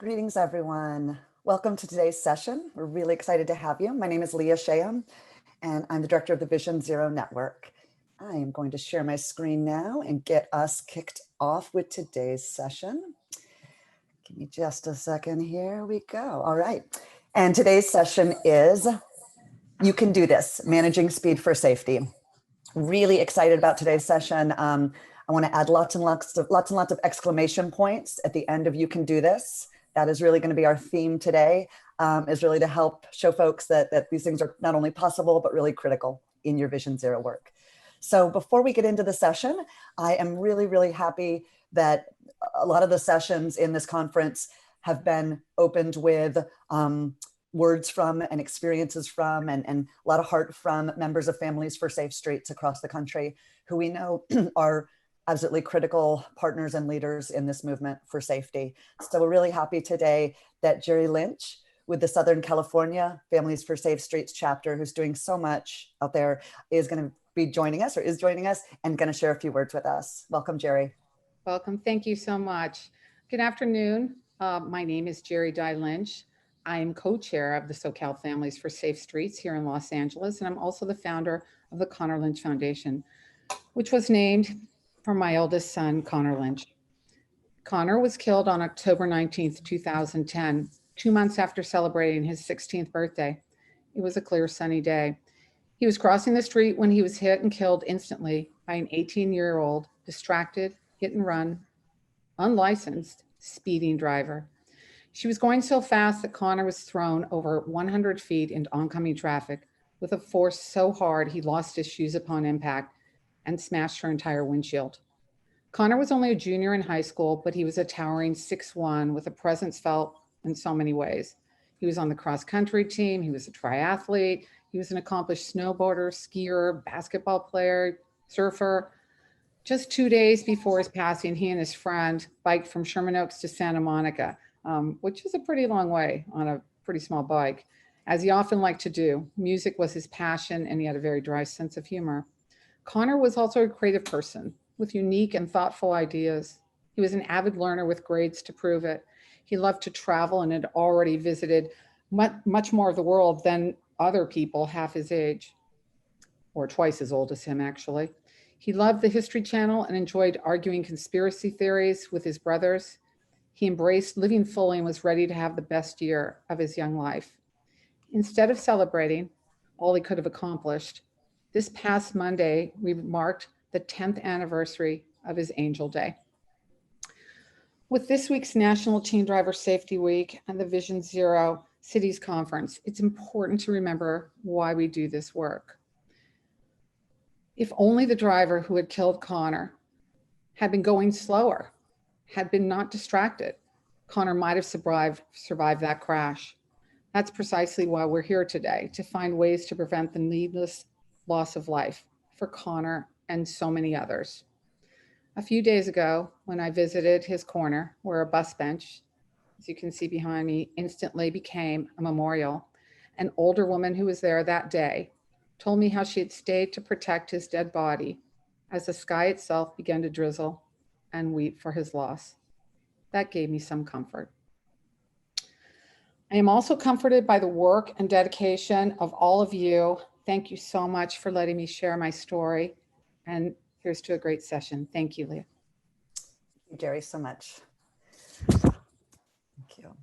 Greetings, everyone. Welcome to today's session. We're really excited to have you. My name is Leah Shahum, and I'm the director of the Vision Zero Network. I am going to share my screen now and get us kicked off with today's session. Give me just a second. Here we go. All right. And today's session is You Can Do This, Managing Speed for Safety. Really excited about today's session. I want to add lots and lots of exclamation points at the end of You Can Do This. That is really going to be our theme today, is really to help show folks that these things are not only possible, but really critical in your Vision Zero work. So before we get into the session, I am really, really happy that a lot of the sessions in this conference have been opened with words from and experiences from and a lot of heart from members of Families for Safe Streets across the country, who we know are absolutely critical partners and leaders in this movement for safety. So we're really happy today that Dye Lynch with the Southern California Families for Safe Streets chapter, who's doing so much out there, is going to be joining us and going to share a few words with us. Welcome, Jerry. Welcome. Thank you so much. Good afternoon. My name is Dye Lynch. I am co-chair of the SoCal Families for Safe Streets here in Los Angeles, and I'm also the founder of the Connor Lynch Foundation, which was named for my eldest son, Connor Lynch. Connor was killed on October 19th, 2010, 2 months after celebrating his 16th birthday. It was a clear, sunny day. He was crossing the street when he was hit and killed instantly by an 18-year-old, distracted, hit and run, unlicensed, speeding driver. She was going so fast that Connor was thrown over 100 feet into oncoming traffic with a force so hard he lost his shoes upon impact and smashed her entire windshield. Connor was only a junior in high school, but he was a towering 6'1" with a presence felt in so many ways. He was on the cross-country team, he was a triathlete, he was an accomplished snowboarder, skier, basketball player, surfer. Just 2 days before his passing, he and his friend biked from Sherman Oaks to Santa Monica, which is a pretty long way on a pretty small bike. As he often liked to do, music was his passion, and he had a very dry sense of humor. Connor was also a creative person with unique and thoughtful ideas. He was an avid learner with grades to prove it. He loved to travel and had already visited much more of the world than other people half his age, or twice as old as him, actually. He loved the History Channel and enjoyed arguing conspiracy theories with his brothers. He embraced living fully and was ready to have the best year of his young life. Instead of celebrating all he could have accomplished, this past Monday, we marked the 10th anniversary of his Angel Day. With this week's National Teen Driver Safety Week and the Vision Zero Cities Conference, it's important to remember why we do this work. If only the driver who had killed Connor had been going slower, had been not distracted, Connor might have survived that crash. That's precisely why we're here today, to find ways to prevent the needless loss of life for Connor and so many others. A few days ago, when I visited his corner, where a bus bench, as you can see behind me, instantly became a memorial, an older woman who was there that day told me how she had stayed to protect his dead body as the sky itself began to drizzle and weep for his loss. That gave me some comfort. I am also comforted by the work and dedication of all of you. Thank you so much for letting me share my story. And here's to a great session. Thank you, Leah. Thank you, Jerry, so much. Thank you.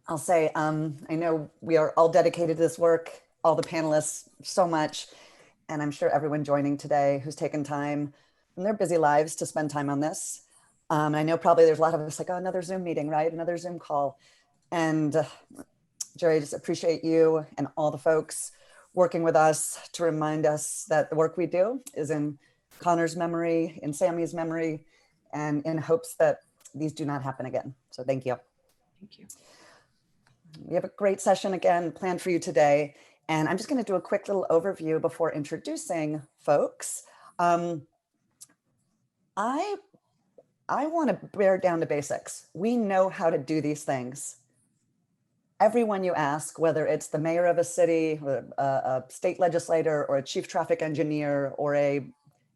I'll say, I know we are all dedicated to this work, all the panelists so much, and I'm sure everyone joining today who's taken time from their busy lives to spend time on this. I know probably there's a lot of us like, oh, another Zoom meeting, right? Another Zoom call. And Jerry, just appreciate you and all the folks working with us to remind us that the work we do is in Connor's memory, in Sammy's memory, and in hopes that these do not happen again. So thank you. Thank you. We have a great session again planned for you today. And I'm just going to do a quick little overview before introducing folks. I want to bear down to basics. We know how to do these things. Everyone you ask, whether it's the mayor of a city, a state legislator, or a chief traffic engineer, or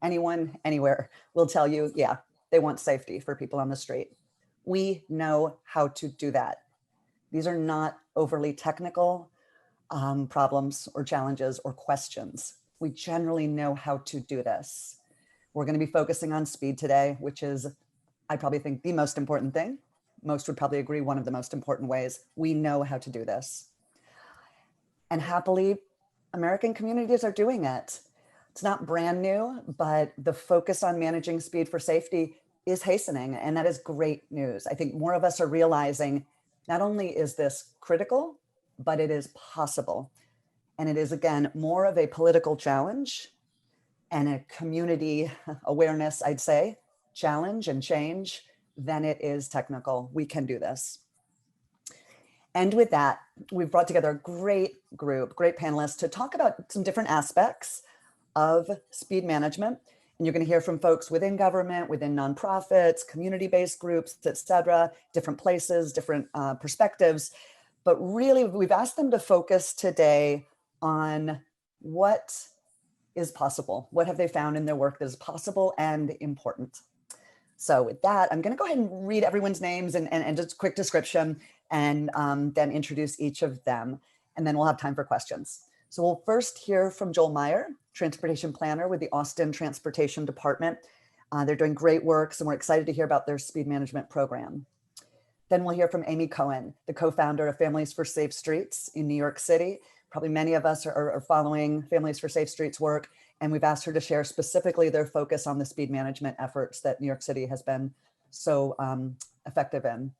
anyone anywhere, will tell you, yeah, they want safety for people on the street. We know how to do that. These are not overly technical problems or challenges or questions. We generally know how to do this. We're going to be focusing on speed today, which is, I probably think, the most important thing. Most would probably agree, one of the most important ways. We know how to do this. And happily, American communities are doing it. It's not brand new, but the focus on managing speed for safety is hastening, and that is great news. I think more of us are realizing not only is this critical, but it is possible. And it is, again, more of a political challenge and a community awareness, I'd say, challenge and change than it is technical. We can do this. And with that, we've brought together a great group, great panelists to talk about some different aspects of speed management. And you're going to hear from folks within government, within nonprofits, community-based groups, et cetera, different places, different perspectives. But really, we've asked them to focus today on what is possible. What have they found in their work that is possible and important? So with that, I'm going to go ahead and read everyone's names and just a quick description, and then introduce each of them. And then we'll have time for questions. So we'll first hear from Joel Meyer, Transportation Planner with the Austin Transportation Department. They're doing great work, so we're excited to hear about their speed management program. Then we'll hear from Amy Cohen, the co-founder of Families for Safe Streets in New York City. Probably many of us are following Families for Safe Streets work, and we've asked her to share specifically their focus on the speed management efforts that New York City has been so effective in.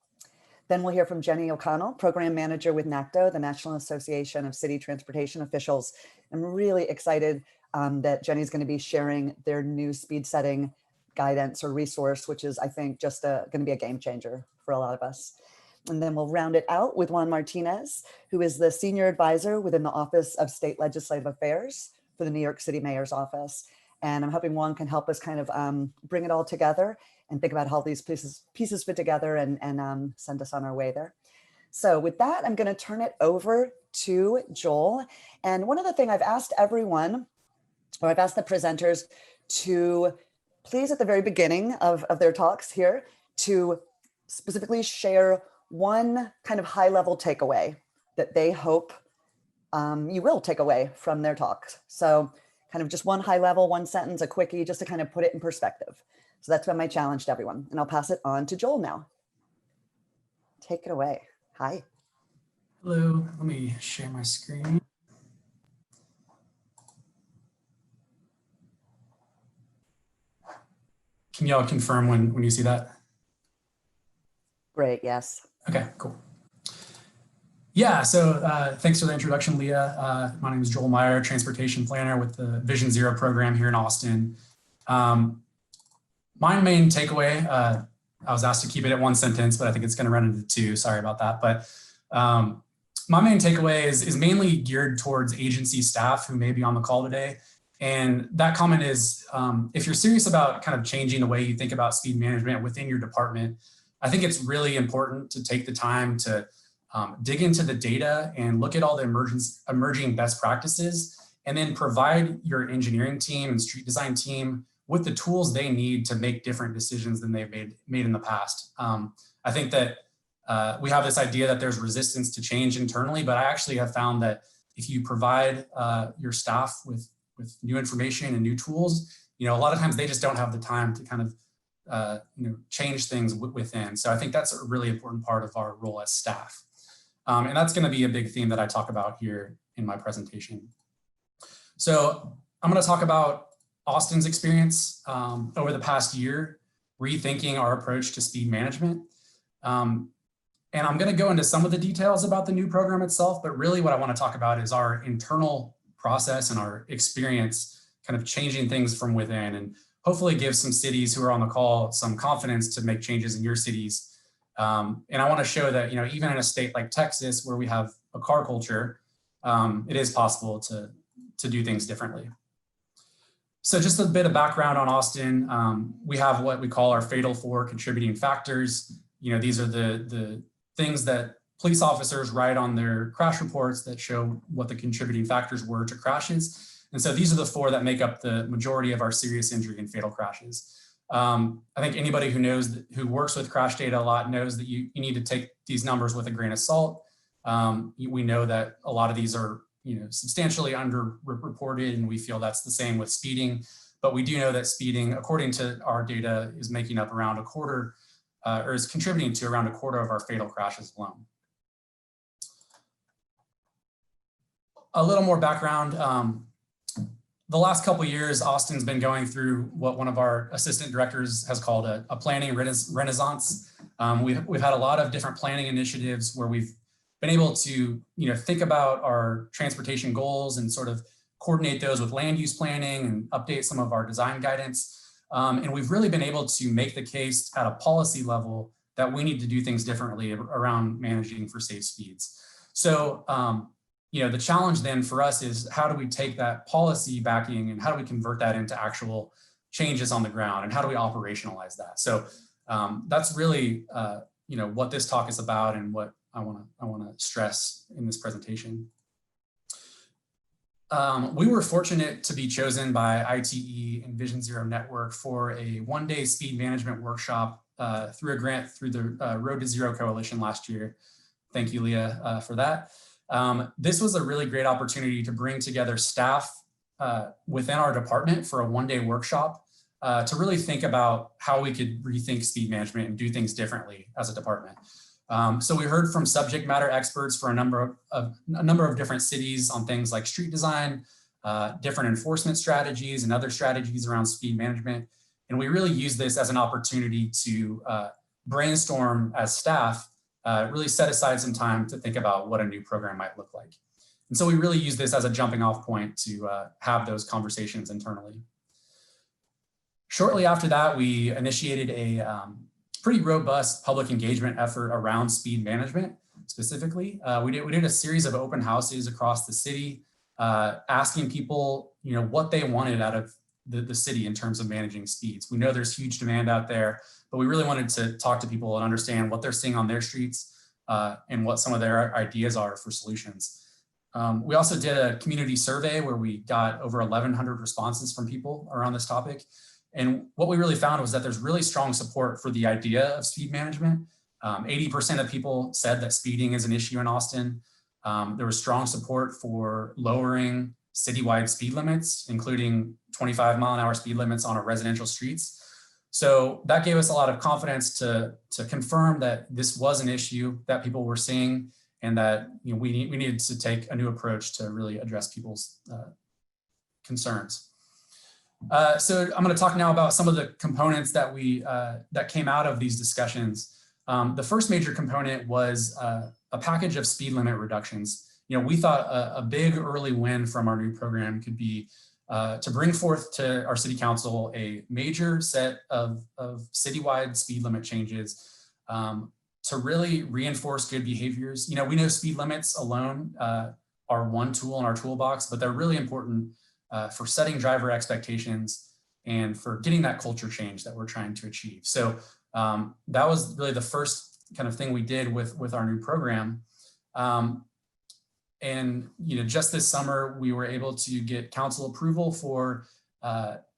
Then we'll hear from Jenny O'Connell, Program Manager with Nacto, the National Association of City Transportation Officials. I'm really excited that Jenny's going to be sharing their new speed setting guidance or resource, which is, I think, just going to be a game changer for a lot of us. And then we'll round it out with Juan Martinez, who is the Senior Advisor within the Office of State Legislative Affairs for the New York City Mayor's Office. And I'm hoping Juan can help us kind of bring it all together and think about how these pieces fit together and send us on our way there. So with that, I'm going to turn it over to Joel. And one other thing I've asked everyone, or I've asked the presenters to please at the very beginning of their talks here to specifically share one kind of high level takeaway that they hope you will take away from their talks. So kind of just one high level, one sentence, a quickie, just to kind of put it in perspective. So that's been my challenge to everyone. And I'll pass it on to Joel now. Take it away. Hi. Hello, let me share my screen. Can y'all confirm when you see that? Great, yes. Okay, cool. Yeah, so thanks for the introduction, Leah. My name is Joel Meyer, Transportation Planner with the Vision Zero program here in Austin. My main takeaway, I was asked to keep it at one sentence, but I think it's going to run into two. Sorry about that. But my main takeaway is mainly geared towards agency staff who may be on the call today. And that comment is, if you're serious about kind of changing the way you think about speed management within your department, I think it's really important to take the time to dig into the data and look at all the emerging best practices, and then provide your engineering team and street design team with the tools they need to make different decisions than they've made in the past. I think that we have this idea that there's resistance to change internally, but I actually have found that if you provide your staff with new information and new tools, a lot of times they just don't have the time to kind of change things within. So I think that's a really important part of our role as staff. And that's going to be a big theme that I talk about here in my presentation. So I'm going to talk about Austin's experience over the past year, rethinking our approach to speed management. And I'm going to go into some of the details about the new program itself, but really what I want to talk about is our internal process and our experience kind of changing things from within, and hopefully give some cities who are on the call some confidence to make changes in your cities. And I want to show that, even in a state like Texas, where we have a car culture, it is possible to do things differently. So just a bit of background on Austin. We have what we call our fatal four contributing factors. These are the things that police officers write on their crash reports that show what the contributing factors were to crashes. And so these are the four that make up the majority of our serious injury and fatal crashes. I think anybody who knows, who works with crash data a lot knows that you need to take these numbers with a grain of salt. We know that a lot of these are substantially underreported, and we feel that's the same with speeding. But we do know that speeding, according to our data, is making up around a quarter, or is contributing to around a quarter of our fatal crashes alone. A little more background. The last couple of years, Austin's been going through what one of our assistant directors has called a planning renaissance. We've had a lot of different planning initiatives where we've been able to think about our transportation goals and sort of coordinate those with land use planning and update some of our design guidance. And we've really been able to make the case at a policy level that we need to do things differently around managing for safe speeds. So, the challenge then for us is, how do we take that policy backing and how do we convert that into actual changes on the ground, and how do we operationalize that? So that's really what this talk is about and what I want to stress in this presentation. We were fortunate to be chosen by ITE and Vision Zero Network for a one-day speed management workshop through a grant through the Road to Zero Coalition last year. Thank you, Leah, for that. This was a really great opportunity to bring together staff within our department for a one-day workshop to really think about how we could rethink speed management and do things differently as a department. So we heard from subject matter experts for a number of different cities on things like street design, different enforcement strategies, and other strategies around speed management. And we really used this as an opportunity to brainstorm as staff, really set aside some time to think about what a new program might look like. And so we really use this as a jumping off point to have those conversations internally. Shortly after that, we initiated a pretty robust public engagement effort around speed management specifically. We did a series of open houses across the city, asking people what they wanted out of the city in terms of managing speeds. We know there's huge demand out there, but we really wanted to talk to people and understand what they're seeing on their streets and what some of their ideas are for solutions. We also did a community survey where we got over 1,100 responses from people around this topic. And what we really found was that there's really strong support for the idea of speed management. 80% of people said that speeding is an issue in Austin. There was strong support for lowering citywide speed limits, including 25-mile-an-hour speed limits on our residential streets. So that gave us a lot of confidence to confirm that this was an issue that people were seeing, and that we needed to take a new approach to really address people's concerns. So I'm going to talk now about some of the components that that came out of these discussions. The first major component was a package of speed limit reductions. We thought a big early win from our new program could be to bring forth to our city council a major set of citywide speed limit changes to really reinforce good behaviors. We know speed limits alone are one tool in our toolbox, but they're really important for setting driver expectations and for getting that culture change that we're trying to achieve. So that was really the first kind of thing we did with our new program. And just this summer, we were able to get council approval for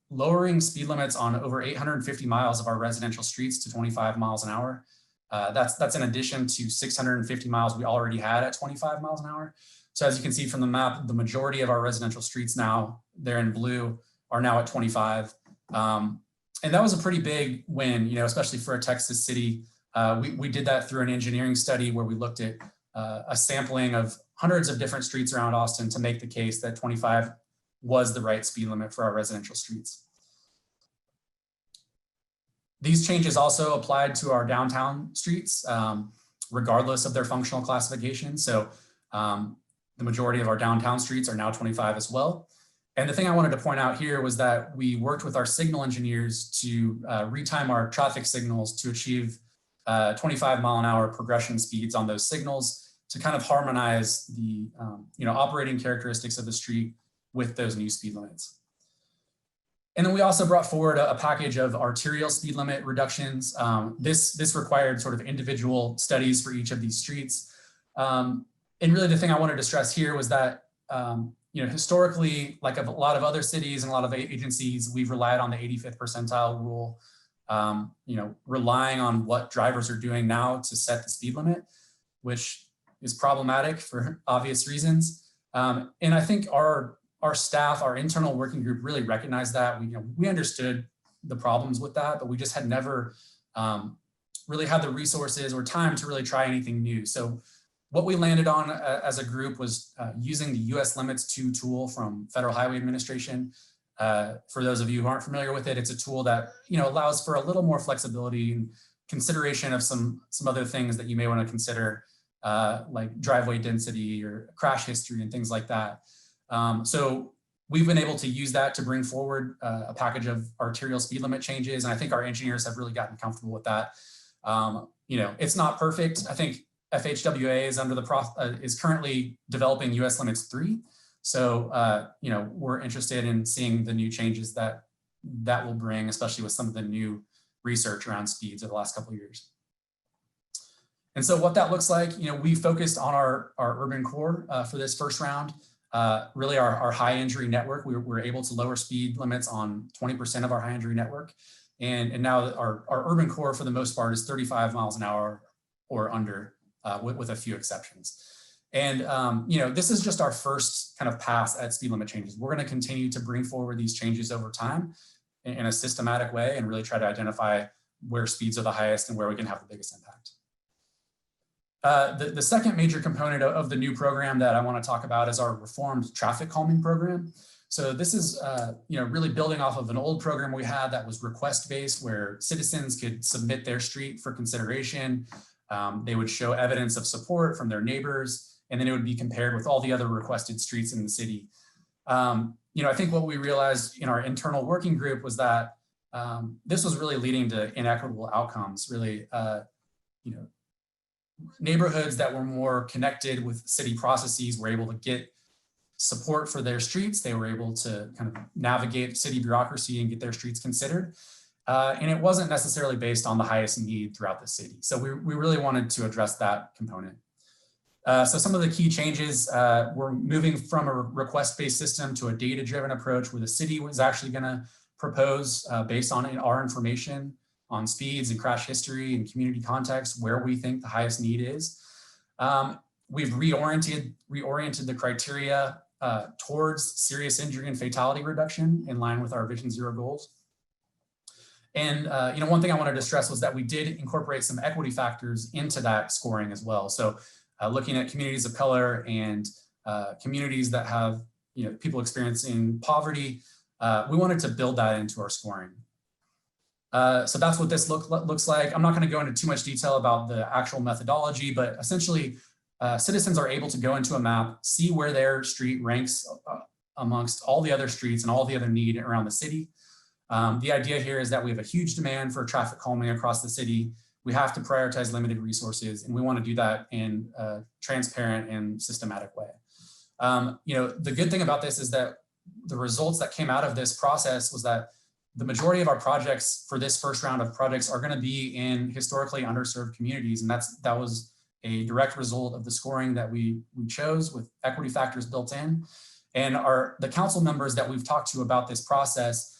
lowering speed limits on over 850 miles of our residential streets to 25 miles an hour. That's in addition to 650 miles we already had at 25 miles an hour. So as you can see from the map, the majority of our residential streets now, they're in blue, are now at 25. And that was a pretty big win, especially for a Texas city. We did that through an engineering study where we looked at a sampling of hundreds of different streets around Austin to make the case that 25 was the right speed limit for our residential streets. These changes also applied to our downtown streets, regardless of their functional classification. So the majority of our downtown streets are now 25 as well. And the thing I wanted to point out here was that we worked with our signal engineers to retime our traffic signals to achieve 25-mile-an-hour progression speeds on those signals to kind of harmonize the operating characteristics of the street with those new speed limits. And then we also brought forward a package of arterial speed limit reductions. This required sort of individual studies for each of these streets. And really the thing I wanted to stress here was that historically, like a lot of other cities and a lot of agencies, we've relied on the 85th percentile rule relying on what drivers are doing now to set the speed limit, which is problematic for obvious reasons. And I think our staff, our internal working group really recognized that. We understood the problems with that, but we just had never really had the resources or time to really try anything new. So what we landed on as a group was using the US Limits 2 tool from Federal Highway Administration. For those of you who aren't familiar with it, it's a tool that allows for a little more flexibility and consideration of some other things that you may want to consider, like driveway density or crash history and things like that. So we've been able to use that to bring forward a package of arterial speed limit changes, and I think our engineers have really gotten comfortable with that. It's not perfect. I think FHWA is is currently developing US Limits 3. So, we're interested in seeing the new changes that will bring, especially with some of the new research around speeds over the last couple of years. And so what that looks like, we focused on our urban core for this first round, really our high injury network. We were able to lower speed limits on 20% of our high injury network. And now our urban core for the most part is 35 miles an hour or under, with a few exceptions. And, this is just our first kind of pass at speed limit changes. We're going to continue to bring forward these changes over time in a systematic way and really try to identify where speeds are the highest and where we can have the biggest impact. The second major component of the new program that I want to talk about is our reformed traffic calming program. So this is, really building off of an old program we had that was request-based, where citizens could submit their street for consideration. They would show evidence of support from their neighbors, and then it would be compared with all the other requested streets in the city. I think what we realized in our internal working group was that this was really leading to inequitable outcomes, really, neighborhoods that were more connected with city processes were able to get support for their streets. They were able to kind of navigate city bureaucracy and get their streets considered. And it wasn't necessarily based on the highest need throughout the city. So we really wanted to address that component. So some of the key changes, we're moving from a request-based system to a data-driven approach where the city was actually going to propose based on our information on speeds and crash history and community context where we think the highest need is. We've reoriented the criteria towards serious injury and fatality reduction in line with our Vision Zero goals. And one thing I wanted to stress was that we did incorporate some equity factors into that scoring as well. So looking at communities of color and communities that have people experiencing poverty, we wanted to build that into our scoring. So that's what this looks like. I'm not going to go into too much detail about the actual methodology, but essentially citizens are able to go into a map, see where their street ranks amongst all the other streets and all the other need around the city. The idea here is that we have a huge demand for traffic calming across the city. We have to prioritize limited resources, and we want to do that in a transparent and systematic way. The good thing about this is that the results that came out of this process was that the majority of our projects for this first round of projects are going to be in historically underserved communities, and that was a direct result of the scoring that we chose with equity factors built in. And the council members that we've talked to about this process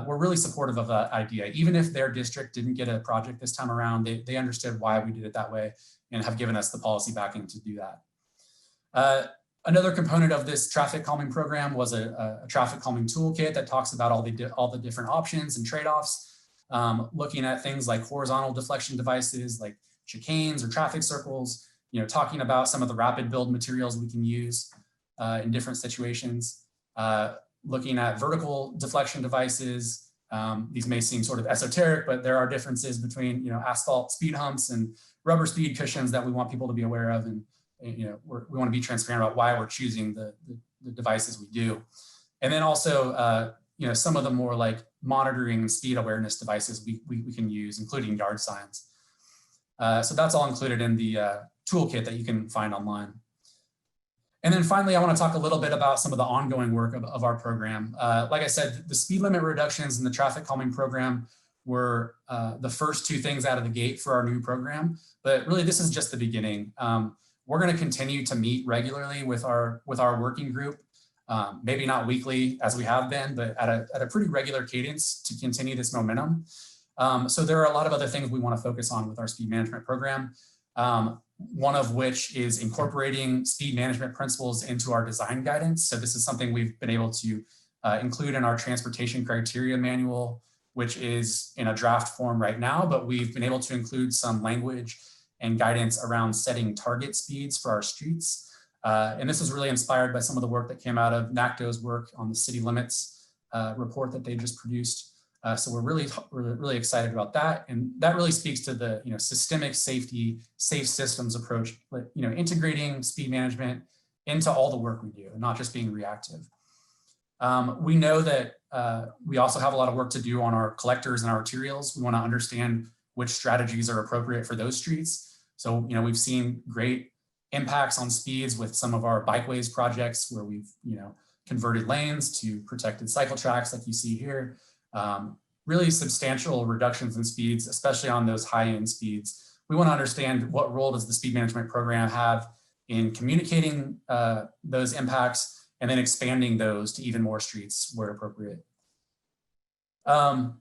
were really supportive of that idea. Even if their district didn't get a project this time around, they understood why we did it that way and have given us the policy backing to do that. Another component of this traffic calming program was a traffic calming toolkit that talks about all the different options and trade-offs, looking at things like horizontal deflection devices like chicanes or traffic circles, talking about some of the rapid build materials we can use in different situations, looking at vertical deflection devices. These may seem sort of esoteric, but there are differences between asphalt speed humps and rubber speed cushions that we want people to be aware of, and we want to be transparent about why we're choosing the devices we do. And then also some of the more like monitoring and speed awareness devices we can use, including yard signs. So that's all included in the toolkit that you can find online. And then finally, I want to talk a little bit about some of the ongoing work of our program. Like I said, the speed limit reductions in the traffic calming program were the first two things out of the gate for our new program, but really this is just the beginning. We're going to continue to meet regularly with our working group, maybe not weekly as we have been, but at a pretty regular cadence to continue this momentum. So there are a lot of other things we want to focus on with our speed management program. One of which is incorporating speed management principles into our design guidance. So this is something we've been able to include in our transportation criteria manual, which is in a draft form right now, but we've been able to include some language and guidance around setting target speeds for our streets. And this is really inspired by some of the work that came out of Nacto's work on the city limits report that they just produced. So we're really excited about that. And that really speaks to the systemic safety, safe systems approach, integrating speed management into all the work we do and not just being reactive. We know that we also have a lot of work to do on our collectors and our arterials. We want to understand which strategies are appropriate for those streets. So, we've seen great impacts on speeds with some of our bikeways projects where we've, converted lanes to protected cycle tracks like you see here. Really substantial reductions in speeds, especially on those high-end speeds. We want to understand what role does the speed management program have in communicating those impacts and then expanding those to even more streets where appropriate. And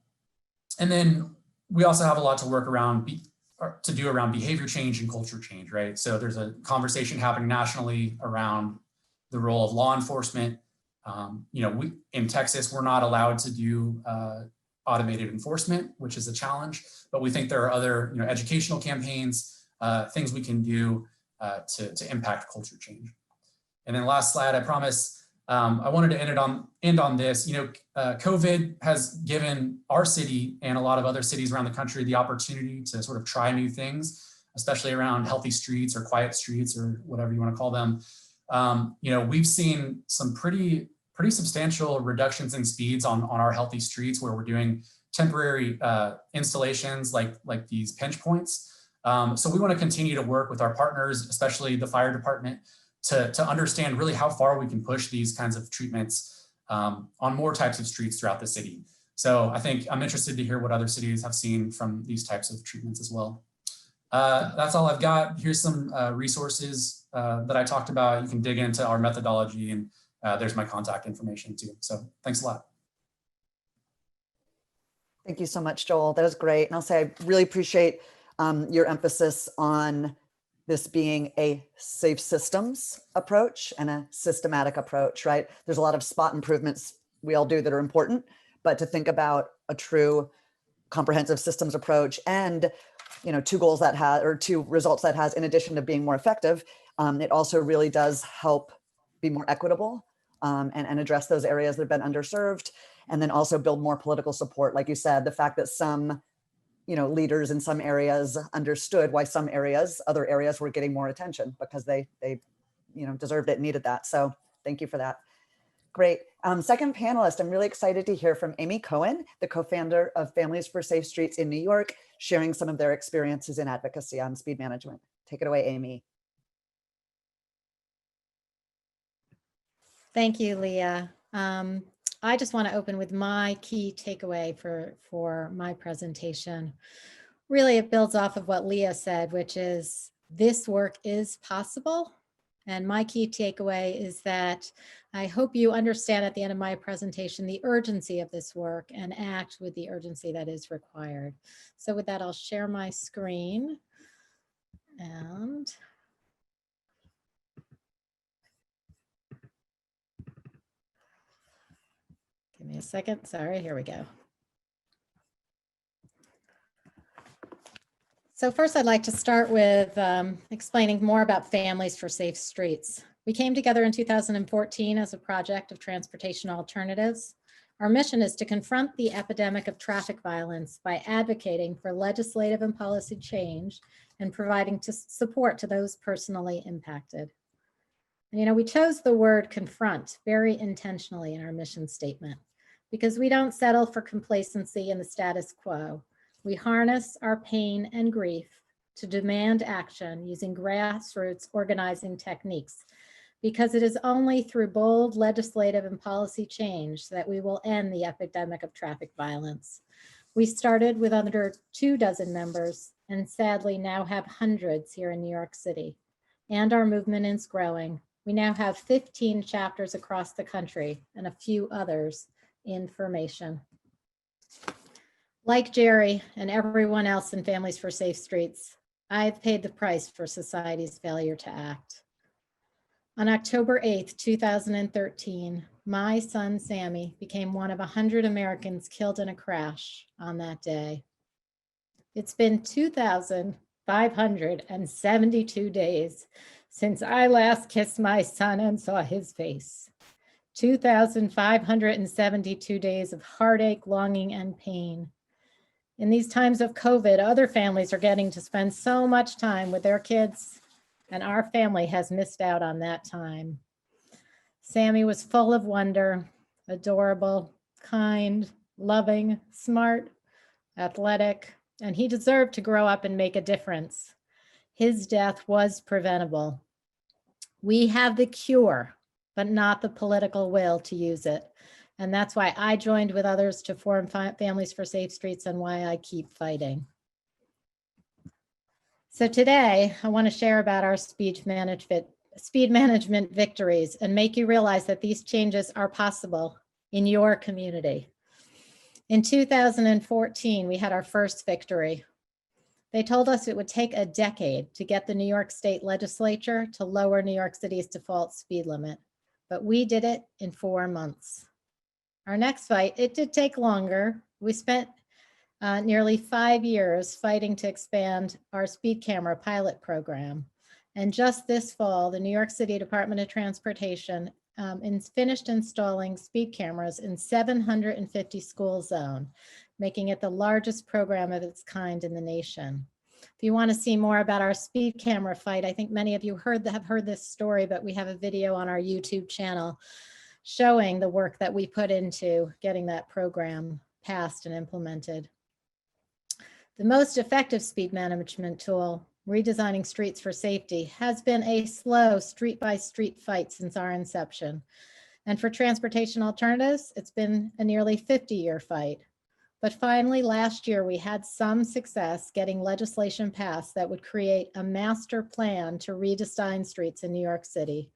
then we also have a lot to work around, to do around behavior change and culture change, right? So there's a conversation happening nationally around the role of law enforcement. In Texas, we're not allowed to do automated enforcement, which is a challenge, but we think there are other educational campaigns, things we can do to impact culture change. And then last slide, I promise, I wanted to end on this. COVID has given our city and a lot of other cities around the country the opportunity to sort of try new things, especially around healthy streets or quiet streets or whatever you want to call them. We've seen some pretty substantial reductions in speeds on our healthy streets where we're doing temporary installations like these pinch points. So we want to continue to work with our partners, especially the fire department, to understand really how far we can push these kinds of treatments on more types of streets throughout the city. So I think I'm interested to hear what other cities have seen from these types of treatments as well. That's all I've got. Here's some resources that I talked about. You can dig into our methodology, and there's my contact information too. So thanks a lot. Thank you so much, Joel. That was great. And I'll say I really appreciate your emphasis on this being a safe systems approach and a systematic approach, right? There's a lot of spot improvements we all do that are important, but to think about a true comprehensive systems approach and two goals that has, or two results that has, in addition to being more effective, it also really does help be more equitable and address those areas that have been underserved, and then also build more political support. Like you said, the fact that some leaders in some areas understood why other areas were getting more attention because they deserved it and needed that. So thank you for that. Great. Second panelist, I'm really excited to hear from Amy Cohen, the co-founder of Families for Safe Streets in New York, sharing some of their experiences in advocacy on speed management. Take it away, Amy. Thank you, Leah. I just want to open with my key takeaway for my presentation. Really, it builds off of what Leah said, which is this work is possible. And my key takeaway is that I hope you understand at the end of my presentation the urgency of this work and act with the urgency that is required. So with that, I'll share my screen. And give me a second. Sorry, here we go. So first, I'd like to start with explaining more about Families for Safe Streets. We came together in 2014 as a project of transportation alternatives. Our mission is to confront the epidemic of traffic violence by advocating for legislative and policy change and providing support to those personally impacted. And, we chose the word confront very intentionally in our mission statement because we don't settle for complacency in the status quo. We harness our pain and grief to demand action using grassroots organizing techniques, because it is only through bold legislative and policy change that we will end the epidemic of traffic violence. We started with under 24 members and sadly now have hundreds here in New York City. And our movement is growing. We now have 15 chapters across the country and a few others in formation. Like Jerry and everyone else in Families for Safe Streets, I've paid the price for society's failure to act. On October 8th, 2013, my son Sammy became one of 100 Americans killed in a crash on that day. It's been 2,572 days since I last kissed my son and saw his face. 2,572 days of heartache, longing, and pain. In these times of COVID, other families are getting to spend so much time with their kids, and our family has missed out on that time. Sammy was full of wonder, adorable, kind, loving, smart, athletic, and he deserved to grow up and make a difference. His death was preventable. We have the cure, but not the political will to use it. And that's why I joined with others to form Families for Safe Streets and why I keep fighting. So today, I want to share about our speed management victories and make you realize that these changes are possible in your community. In 2014, we had our first victory. They told us it would take a decade to get the New York State legislature to lower New York City's default speed limit, but we did it in 4 months. Our next fight, it did take longer. We spent nearly 5 years fighting to expand our speed camera pilot program. And just this fall, the New York City Department of Transportation finished installing speed cameras in 750 school zone, making it the largest program of its kind in the nation. If you want to see more about our speed camera fight, I think many of you have heard this story, but we have a video on our YouTube channel showing the work that we put into getting that program passed and implemented. The most effective speed management tool, redesigning streets for safety, has been a slow street-by-street fight since our inception. And for transportation alternatives, it's been a nearly 50-year fight. But finally, last year, we had some success getting legislation passed that would create a master plan to redesign streets in New York City.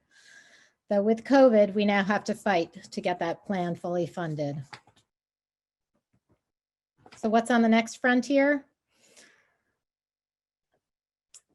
Though with COVID, we now have to fight to get that plan fully funded. So what's on the next frontier?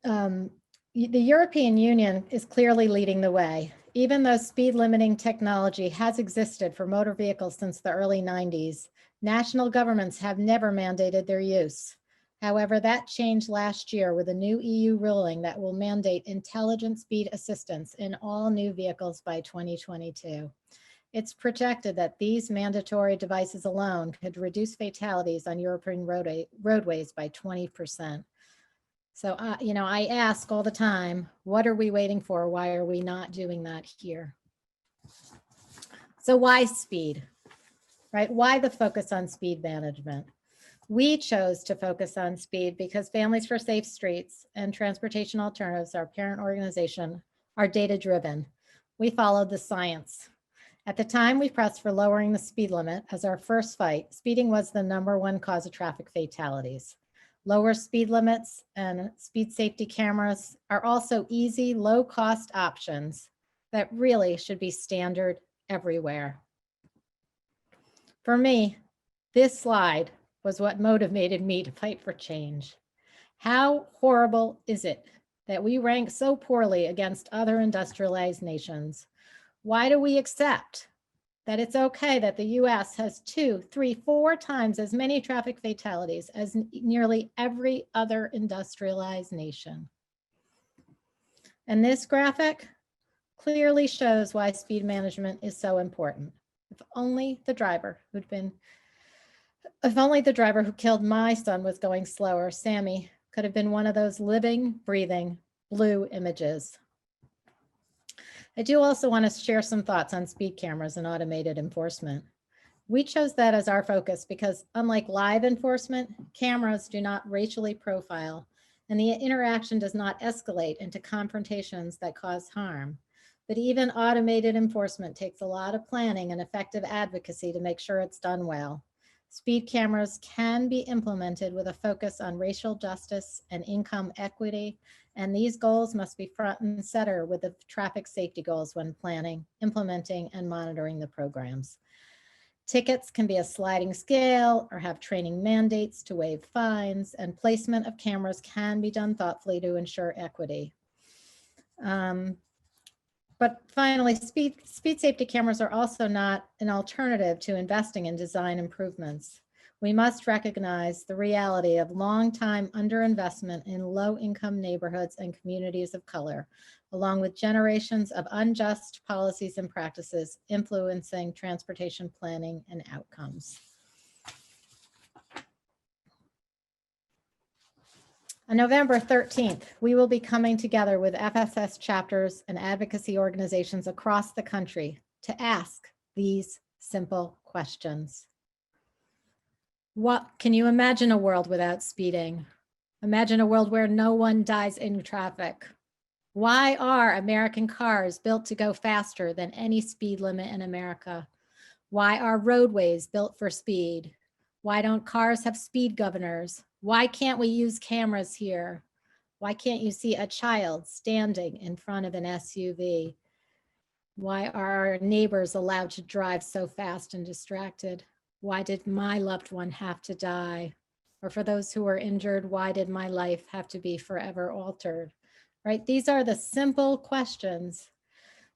The European Union is clearly leading the way. Even though speed limiting technology has existed for motor vehicles since the early 90s, national governments have never mandated their use. However, that changed last year with a new EU ruling that will mandate intelligent speed assistance in all new vehicles by 2022. It's projected that these mandatory devices alone could reduce fatalities on European roadways by 20%. So, I ask all the time, what are we waiting for? Why are we not doing that here? So why speed, right? Why the focus on speed management? We chose to focus on speed because Families for Safe Streets and Transportation Alternatives, our parent organization, are data-driven. We followed the science. At the time, we pressed for lowering the speed limit as our first fight. Speeding was the #1 cause of traffic fatalities. Lower speed limits and speed safety cameras are also easy, low-cost options that really should be standard everywhere. For me, this slide was what motivated me to fight for change. How horrible is it that we rank so poorly against other industrialized nations? Why do we accept that it's okay that the US has 2, 3, 4 times as many traffic fatalities as nearly every other industrialized nation? And this graphic clearly shows why speed management is so important. If only the driver who killed my son was going slower, Sammy could have been one of those living, breathing blue images. I do also want to share some thoughts on speed cameras and automated enforcement. We chose that as our focus because unlike live enforcement, cameras do not racially profile, and the interaction does not escalate into confrontations that cause harm. But even automated enforcement takes a lot of planning and effective advocacy to make sure it's done well. Speed cameras can be implemented with a focus on racial justice and income equity, and these goals must be front and center with the traffic safety goals when planning, implementing, and monitoring the programs. Tickets can be a sliding scale or have training mandates to waive fines, and placement of cameras can be done thoughtfully to ensure equity. But finally, speed safety cameras are also not an alternative to investing in design improvements. We must recognize the reality of long-time underinvestment in low-income neighborhoods and communities of color, along with generations of unjust policies and practices influencing transportation planning and outcomes. On November 13th, we will be coming together with FSS chapters and advocacy organizations across the country to ask these simple questions. Can you imagine a world without speeding? Imagine a world where no one dies in traffic. Why are American cars built to go faster than any speed limit in America? Why are roadways built for speed? Why don't cars have speed governors? Why can't we use cameras here? Why can't you see a child standing in front of an SUV? Why are our neighbors allowed to drive so fast and distracted? Why did my loved one have to die? Or for those who were injured, why did my life have to be forever altered? Right? These are the simple questions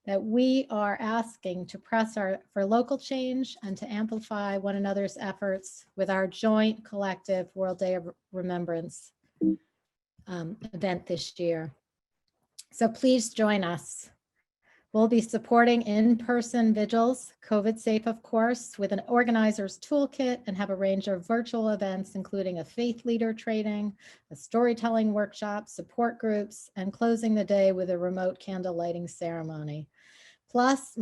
that we are asking to press for local change and to amplify one another's efforts with our joint collective World Day of Remembrance event this year. So please join us. We'll be supporting in-person vigils, COVID safe, of course, with an organizer's toolkit, and have a range of virtual events, including a faith leader training, a storytelling workshop, support groups, and closing the day with a remote candle lighting ceremony. Plus,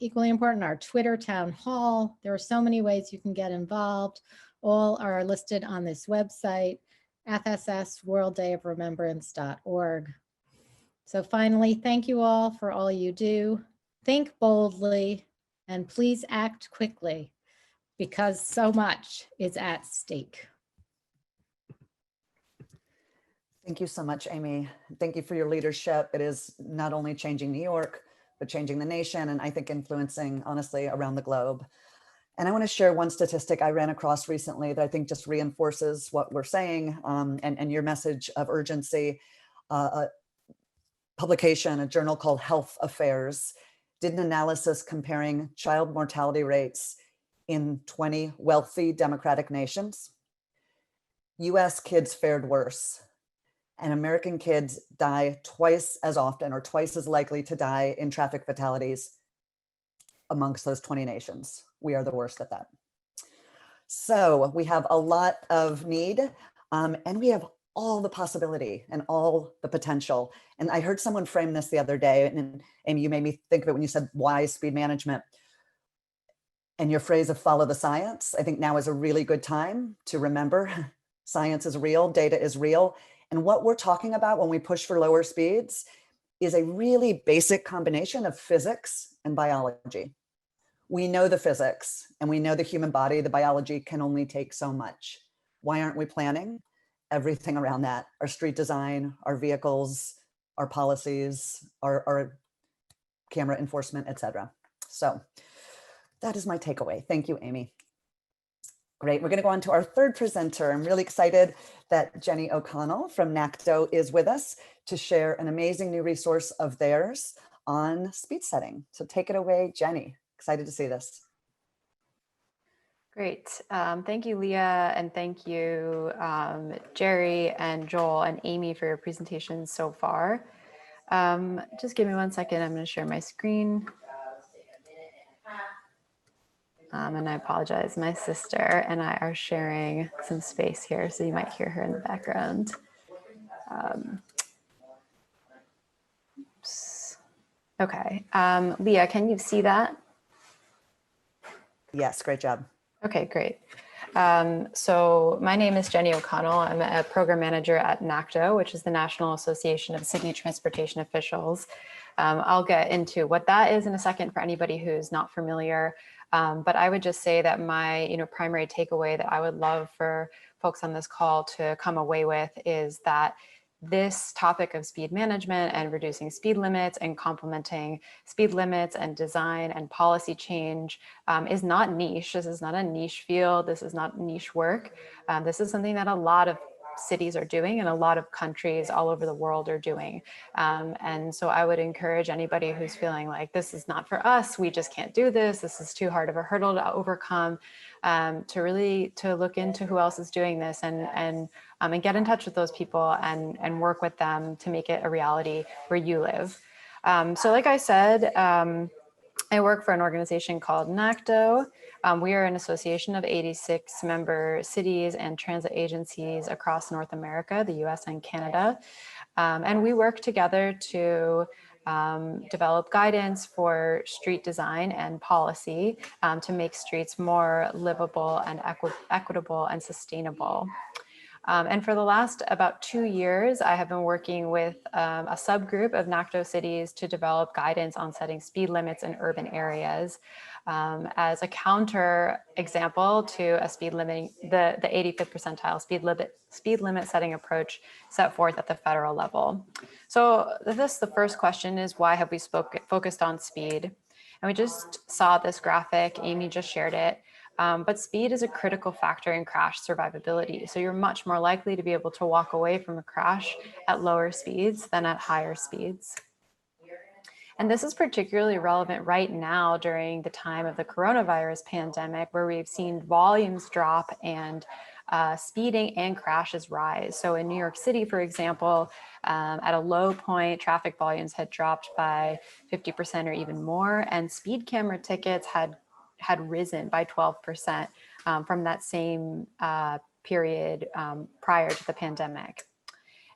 equally important, our Twitter town hall. There are so many ways you can get involved. All are listed on this website, fssworlddayofremembrance.org. So finally, thank you all for all you do. Think boldly and please act quickly, because so much is at stake. Thank you so much, Amy. Thank you for your leadership. It is not only changing New York, but changing the nation, and I think influencing, honestly, around the globe. And I want to share one statistic I ran across recently that I think just reinforces what we're saying, and your message of urgency. A publication, a journal called Health Affairs, did an analysis comparing child mortality rates in 20 wealthy democratic nations. US kids fared worse, and American kids die twice as often, or twice as likely to die in traffic fatalities amongst those 20 nations. We are the worst at that. So we have a lot of need, and we have all the possibility and all the potential. And I heard someone frame this the other day, and Amy, you made me think of it when you said why speed management, and your phrase of follow the science. I think now is a really good time to remember science is real, data is real. And what we're talking about when we push for lower speeds is a really basic combination of physics and biology. We know the physics and we know the human body, the biology can only take so much. Why aren't we planning everything around that? Our street design, our vehicles, our policies, our camera enforcement, etc. So that is my takeaway. Thank you, Amy. Great, we're gonna go on to our third presenter. I'm really excited that Jenny O'Connell from Nacto is with us to share an amazing new resource of theirs on speed setting. So take it away, Jenny. Excited to see this. Great. Thank you, Leah, and thank you, Jerry and Joel and Amy for your presentations so far. Just give me 1 second. I'm going to share my screen. And I apologize. My sister and I are sharing some space here, so you might hear her in the background. Oops. Okay. Leah, can you see that? Yes, great job. Okay, great. So my name is Jenny O'Connell. I'm a program manager at Nacto, which is the National Association of City Transportation Officials. I'll get into what that is in a second for anybody who's not familiar. But I would just say that my primary takeaway that I would love for folks on this call to come away with is that this topic of speed management and reducing speed limits and complementing speed limits and design and policy change is not niche. This is not a niche field. This is not niche work. This is something that a lot of cities are doing and a lot of countries all over the world are doing. And so I would encourage anybody who's feeling like this is not for us, we just can't do this, this is too hard of a hurdle to overcome, to look into who else is doing this and get in touch with those people and work with them to make it a reality where you live. So like I said, I work for an organization called Nacto. We are an association of 86 member cities and transit agencies across North America, the US and Canada. And we work together to develop guidance for street design and policy to make streets more livable and equitable and sustainable. And for the last about 2 years, I have been working with a subgroup of Nacto cities to develop guidance on setting speed limits in urban areas as a counter example to a speed limit, the 85th percentile speed limit setting approach set forth at the federal level. So the first question is, why have we focused on speed? And we just saw this graphic, Amy just shared it. But speed is a critical factor in crash survivability. So you're much more likely to be able to walk away from a crash at lower speeds than at higher speeds. And this is particularly relevant right now during the time of the coronavirus pandemic, where we've seen volumes drop and speeding and crashes rise. So in New York City, for example, at a low point, traffic volumes had dropped by 50% or even more, and speed camera tickets had risen by 12% from that same period prior to the pandemic.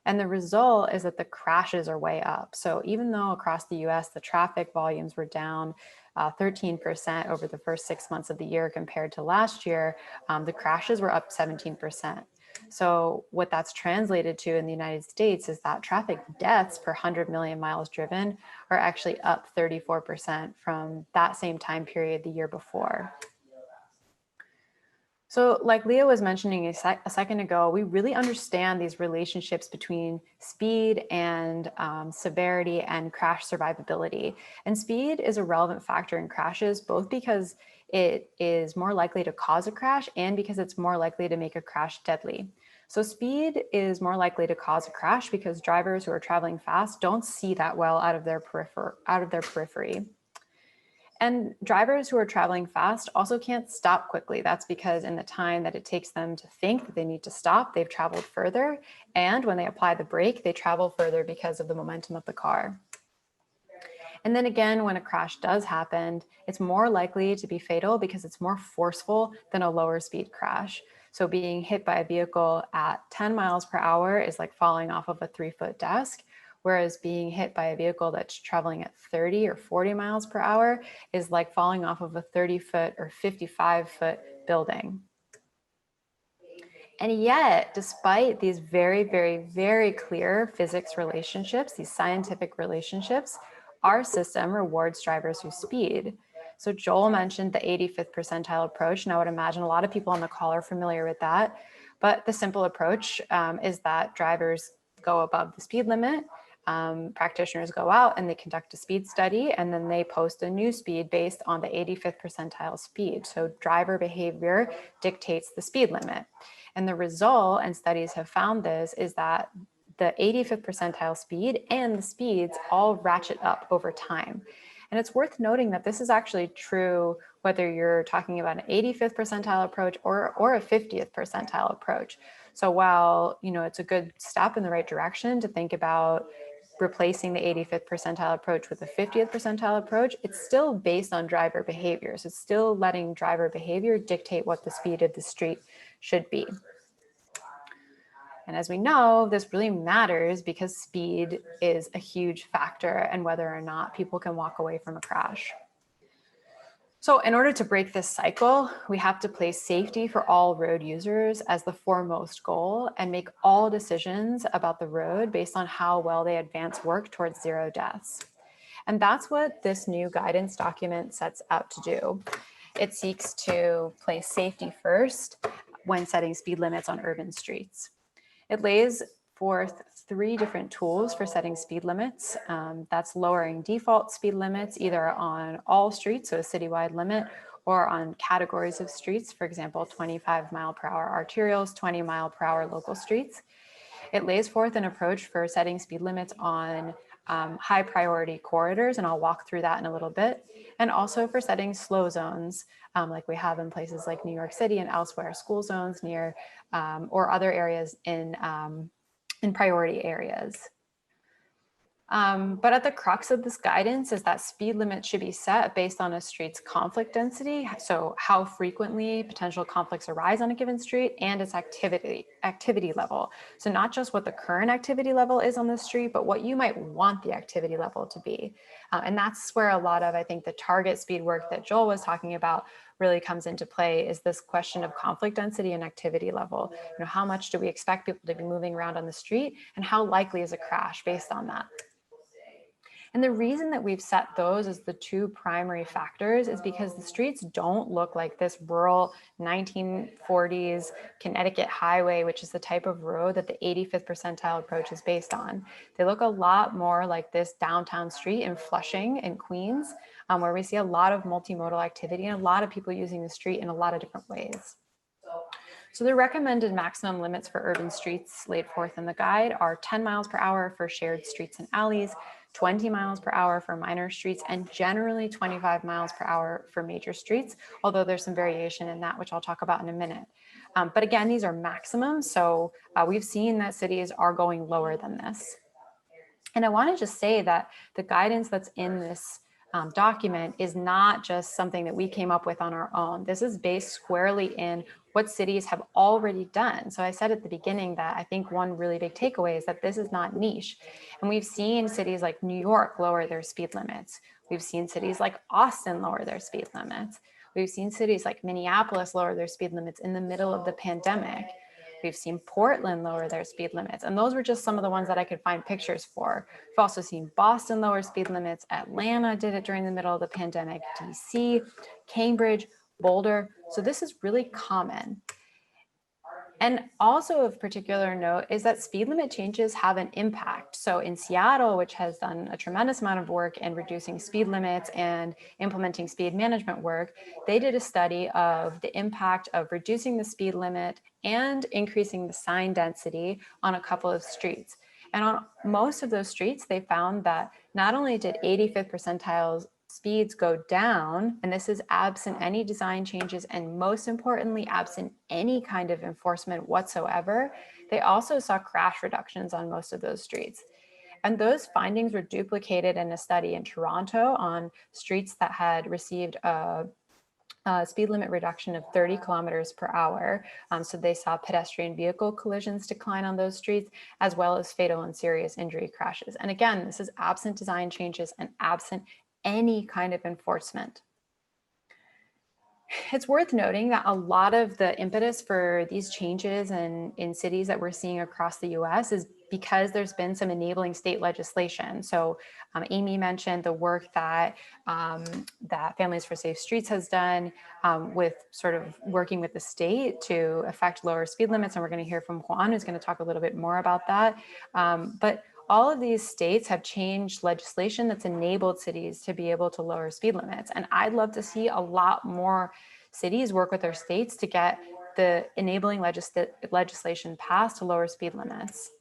And the result is that the crashes are way up. So even though across the US, the traffic volumes were down 13% over the first 6 months of the year compared to last year, the crashes were up 17%. So what that's translated to in the United States is that traffic deaths per 100 million miles driven are actually up 34% from that same time period the year before. So like Leah was mentioning a second ago, we really understand these relationships between speed and severity and crash survivability. And speed is a relevant factor in crashes, both because it is more likely to cause a crash and because it's more likely to make a crash deadly. So speed is more likely to cause a crash because drivers who are traveling fast don't see that well out of their periphery. And drivers who are traveling fast also can't stop quickly. That's because in the time that it takes them to think that they need to stop, they've traveled further. And when they apply the brake, they travel further because of the momentum of the car. And then again, when a crash does happen, it's more likely to be fatal because it's more forceful than a lower speed crash. So being hit by a vehicle at 10 miles per hour is like falling off of a 3-foot desk, whereas being hit by a vehicle that's traveling at 30 or 40 miles per hour is like falling off of a 30-foot or 55-foot building. And yet, despite these very, very, very clear physics relationships, these scientific relationships, our system rewards drivers who speed. So Joel mentioned the 85th percentile approach, and I would imagine a lot of people on the call are familiar with that. But the simple approach is that drivers go above the speed limit. Practitioners go out and they conduct a speed study, and then they post a new speed based on the 85th percentile speed. So driver behavior dictates the speed limit. And the result, and studies have found this, is that the 85th percentile speed and the speeds all ratchet up over time. And it's worth noting that this is actually true whether you're talking about an 85th percentile approach or a 50th percentile approach. So while it's a good step in the right direction to think about replacing the 85th percentile approach with the 50th percentile approach, it's still based on driver behavior. So it's still letting driver behavior dictate what the speed of the street should be. And as we know, this really matters because speed is a huge factor in whether or not people can walk away from a crash. So in order to break this cycle, we have to place safety for all road users as the foremost goal and make all decisions about the road based on how well they advance work towards zero deaths. And that's what this new guidance document sets out to do. It seeks to place safety first when setting speed limits on urban streets. It lays forth 3 different tools for setting speed limits. That's lowering default speed limits, either on all streets, so a citywide limit, or on categories of streets, for example, 25-mile-per-hour arterials, 20-mile-per-hour local streets. It lays forth an approach for setting speed limits on high priority corridors, and I'll walk through that in a little bit, and also for setting slow zones, like we have in places like New York City and elsewhere, school zones near or other areas in priority areas. But at the crux of this guidance is that speed limits should be set based on a street's conflict density, so how frequently potential conflicts arise on a given street, and its activity level. So not just what the current activity level is on the street, but what you might want the activity level to be. And that's where a lot of, I think, the target speed work that Joel was talking about really comes into play, is this question of conflict density and activity level. You know, how much do we expect people to be moving around on the street, and how likely is a crash based on that? And the reason that we've set those as the 2 primary factors is because the streets don't look like this rural 1940s Connecticut highway, which is the type of road that the 85th percentile approach is based on. They look a lot more like this downtown street in Flushing and Queens, where we see a lot of multimodal activity and a lot of people using the street in a lot of different ways. So the recommended maximum limits for urban streets laid forth in the guide are 10 miles per hour for shared streets and alleys, 20 miles per hour for minor streets, and generally 25 miles per hour for major streets, although there's some variation in that, which I'll talk about in a minute. But again, these are maximums, so we've seen that cities are going lower than this. And I want to just say that the guidance that's in this document is not just something that we came up with on our own. This is based squarely in what cities have already done. So I said at the beginning that I think one really big takeaway is that this is not niche. And we've seen cities like New York lower their speed limits. We've seen cities like Austin lower their speed limits. We've seen cities like Minneapolis lower their speed limits in the middle of the pandemic. We've seen Portland lower their speed limits. And those were just some of the ones that I could find pictures for. We've also seen Boston lower speed limits. Atlanta did it during the middle of the pandemic. DC, Cambridge, Boulder. So this is really common. And also of particular note is that speed limit changes have an impact. So in Seattle, which has done a tremendous amount of work in reducing speed limits and implementing speed management work, they did a study of the impact of reducing the speed limit and increasing the sign density on a couple of streets. And on most of those streets, they found that not only did 85th percentile speeds go down, and this is absent any design changes, and most importantly, absent any kind of enforcement whatsoever, they also saw crash reductions on most of those streets. And those findings were duplicated in a study in Toronto on streets that had received a speed limit reduction of 30 kilometers per hour. So they saw pedestrian vehicle collisions decline on those streets, as well as fatal and serious injury crashes. And again, this is absent design changes and absent any kind of enforcement. It's worth noting that a lot of the impetus for these changes in cities that we're seeing across the US is because there's been some enabling state legislation. So Amy mentioned the work that that Families for Safe Streets has done with sort of working with the state to affect lower speed limits. And we're going to hear from Juan, who's going to talk a little bit more about that. But all of these states have changed legislation that's enabled cities to be able to lower speed limits. And I'd love to see a lot more cities work with their states to get the enabling legislation passed to lower speed limits.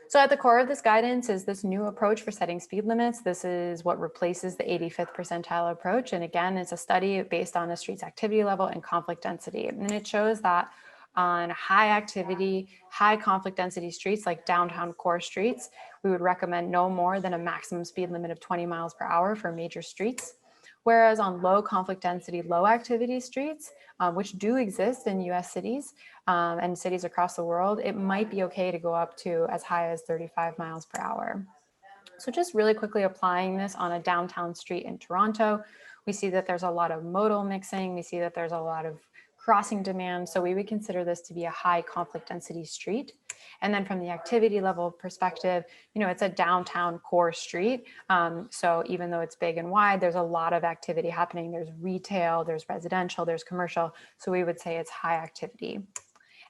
So at the core of this guidance is this new approach for setting speed limits. This is what replaces the 85th percentile approach. And again, it's a study based on a street's activity level and conflict density. And it shows that on high activity, high conflict density streets like downtown core streets, we would recommend no more than a maximum speed limit of 20 miles per hour for major streets. Whereas on low conflict density, low activity streets, which do exist in US cities and cities across the world, it might be okay to go up to as high as 35 miles per hour. So just really quickly applying this on a downtown street in Toronto, we see that there's a lot of modal mixing. We see that there's a lot of crossing demand. So we would consider this to be a high conflict density street. And then from the activity level perspective, you know, it's a downtown core street. So even though it's big and wide, there's a lot of activity happening. There's retail, there's residential, there's commercial. So we would say it's high activity.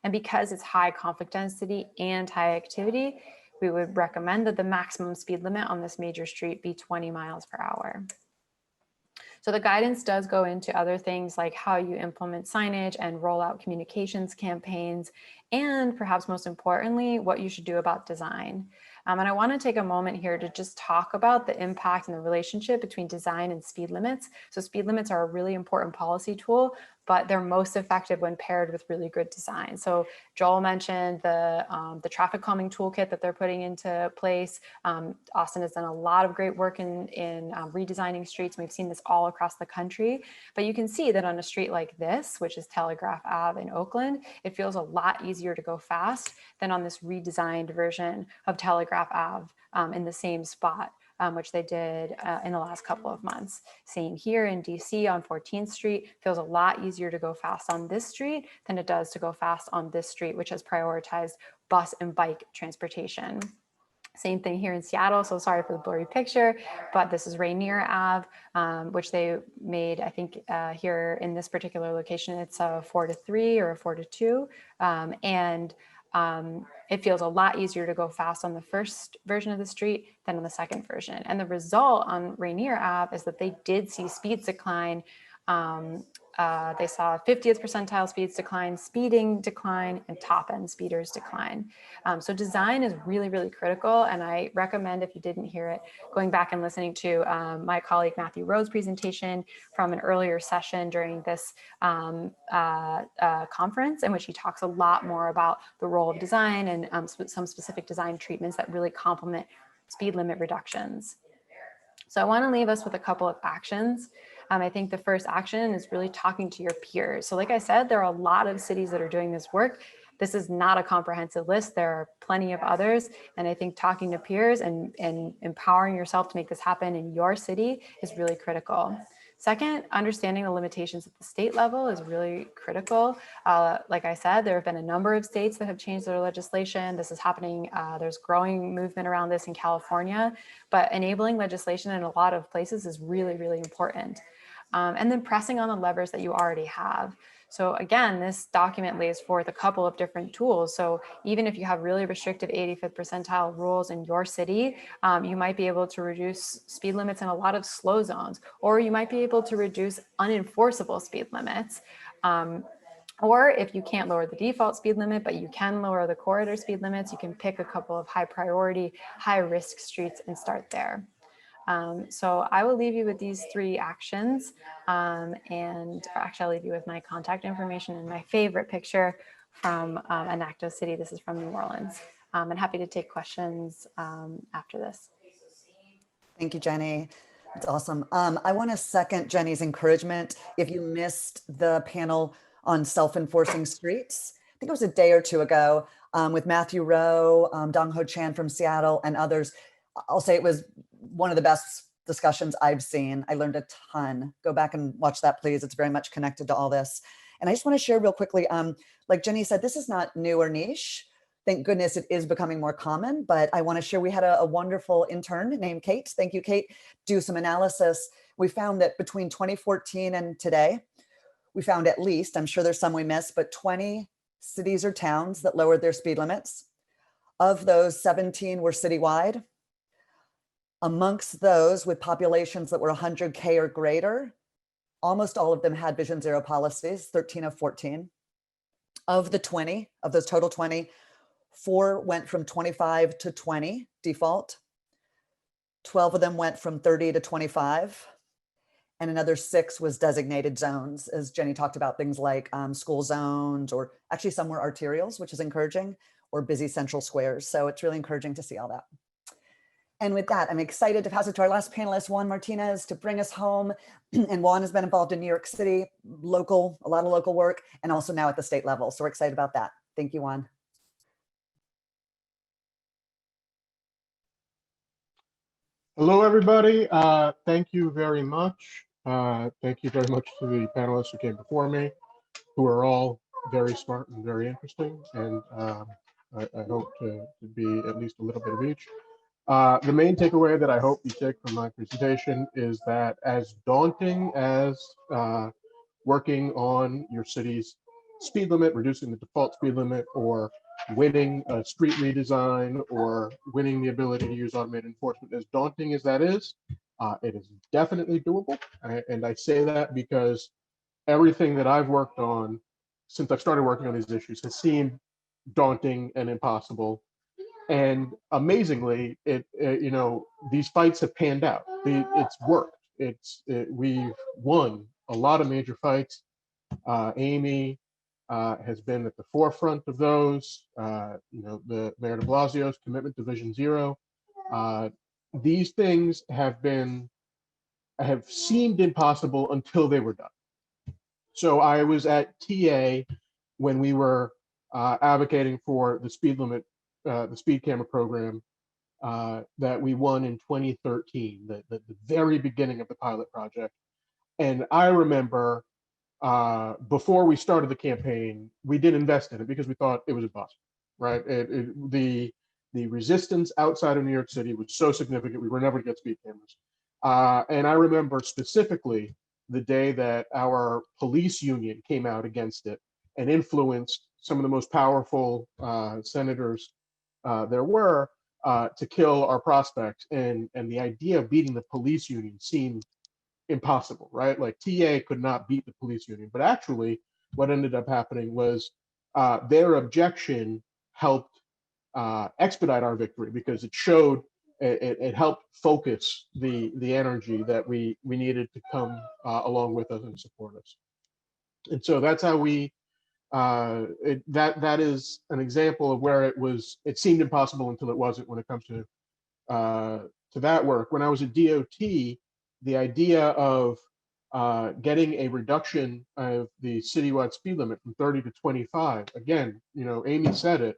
And because it's high conflict density and high activity, we would recommend that the maximum speed limit on this major street be 20 miles per hour. So the guidance does go into other things like how you implement signage and roll out communications campaigns, and perhaps most importantly, what you should do about design. And I want to take a moment here to just talk about the impact and the relationship between design and speed limits. So speed limits are a really important policy tool, but they're most effective when paired with really good design. So Joel mentioned the traffic calming toolkit that they're putting into place. Austin has done a lot of great work in redesigning streets. We've seen this all across the country, but you can see that on a street like this, which is Telegraph Ave in Oakland, it feels a lot easier to go fast than on this redesigned version of Telegraph Ave in the same spot. Which they did in the last couple of months. Same here in DC on 14th Street, feels a lot easier to go fast on this street than it does to go fast on this street, which has prioritized bus and bike transportation. Same thing here in Seattle, so sorry for the blurry picture, but this is Rainier Ave, which they made, I think here in this particular location, it's a 4 to 3 or a 4 to 2. It feels a lot easier to go fast on the first version of the street than on the second version. And the result on Rainier Ave is that they did see speeds decline. They saw 50th percentile speeds decline, speeding decline, and top end speeders decline. So design is really, really critical. And I recommend, if you didn't hear it, going back and listening to my colleague Matthew Rowe's presentation from an earlier session during this conference, in which he talks a lot more about the role of design and some specific design treatments that really complement speed limit reductions. So I want to leave us with a couple of actions. I think the first action is really talking to your peers. So like I said, there are a lot of cities that are doing this work. This is not a comprehensive list. There are plenty of others. And I think talking to peers and empowering yourself to make this happen in your city is really critical. Second, understanding the limitations at the state level is really critical. Like I said, there have been a number of states that have changed their legislation. This is happening. There's growing movement around this in California, but enabling legislation in a lot of places is really, really important. And then pressing on the levers that you already have. So again, this document lays forth a couple of different tools. So even if you have really restrictive 85th percentile rules in your city, you might be able to reduce speed limits in a lot of slow zones, or you might be able to reduce unenforceable speed limits. Or if you can't lower the default speed limit, but you can lower the corridor speed limits, you can pick a couple of high priority, high risk streets and start there. So I will leave you with these 3 actions, and actually I'll leave you with my contact information and my favorite picture from a Nacto city. This is from New Orleans. And happy to take questions after this. Thank you, Jenny. It's awesome. I want to second Jenny's encouragement. If you missed the panel on self-enforcing streets, I think it was a day or 2 ago with Matthew Rowe, Dong Ho Chan from Seattle, and others. I'll say it was one of the best discussions I've seen. I learned a ton. Go back and watch that, please. It's very much connected to all this. And I just want to share real quickly, like Jenny said, this is not new or niche. Thank goodness it is becoming more common, but I want to share, we had a wonderful intern named Kate, thank you, Kate, do some analysis. We found that between 2014 and today, we found at least, I'm sure there's some we missed, but 20 cities or towns that lowered their speed limits. Of those, 17 were citywide. Amongst those with populations that were 100K or greater, almost all of them had Vision Zero policies, 13 of 14. Of the 20, of those total 20, 4 went from 25 to 20 default. 12 of them went from 30 to 25. And another 6 was designated zones, as Jenny talked about, things like school zones, or actually some were arterials, which is encouraging, or busy central squares. So it's really encouraging to see all that. And with that, I'm excited to pass it to our last panelist, Juan Martinez, to bring us home. And Juan has been involved in New York City, a lot of local work, and also now at the state level. So we're excited about that. Thank you, Juan. Hello, everybody. Thank you very much. Thank you very much to the panelists who came before me, who are all very smart and very interesting. And I hope to be at least a little bit of each. The main takeaway that I hope you take from my presentation is that as daunting as working on your city's speed limit, reducing the default speed limit, or winning a street redesign, or winning the ability to use automated enforcement. As daunting as that is, it is definitely doable. And I say that because everything that I've worked on since I've started working on these issues has seemed daunting and impossible. And amazingly, these fights have panned out. It's worked. We've won a lot of major fights. Amy has been at the forefront of those. The Mayor de Blasio's commitment to Vision Zero. These things have seemed impossible until they were done. So I was at TA when we were advocating for the speed limit, the speed camera program that we won in 2013, the very beginning of the pilot project. And I remember before we started the campaign, we did invest in it because we thought it was impossible, right? The resistance outside of New York City was so significant, we were never to get speed cameras. And I remember specifically the day that our police union came out against it and influenced some of the most powerful senators there were to kill our prospects. And the idea of beating the police union seemed impossible, right? Like TA could not beat the police union. But actually, what ended up happening was their objection helped expedite our victory because it showed, it helped focus the energy that we needed to come along with us and support us. And so that's how we, that is an example of where it seemed impossible until it wasn't when it comes to that work. When I was at DOT, the idea of getting a reduction of the citywide speed limit from 30 to 25, again, Amy said it,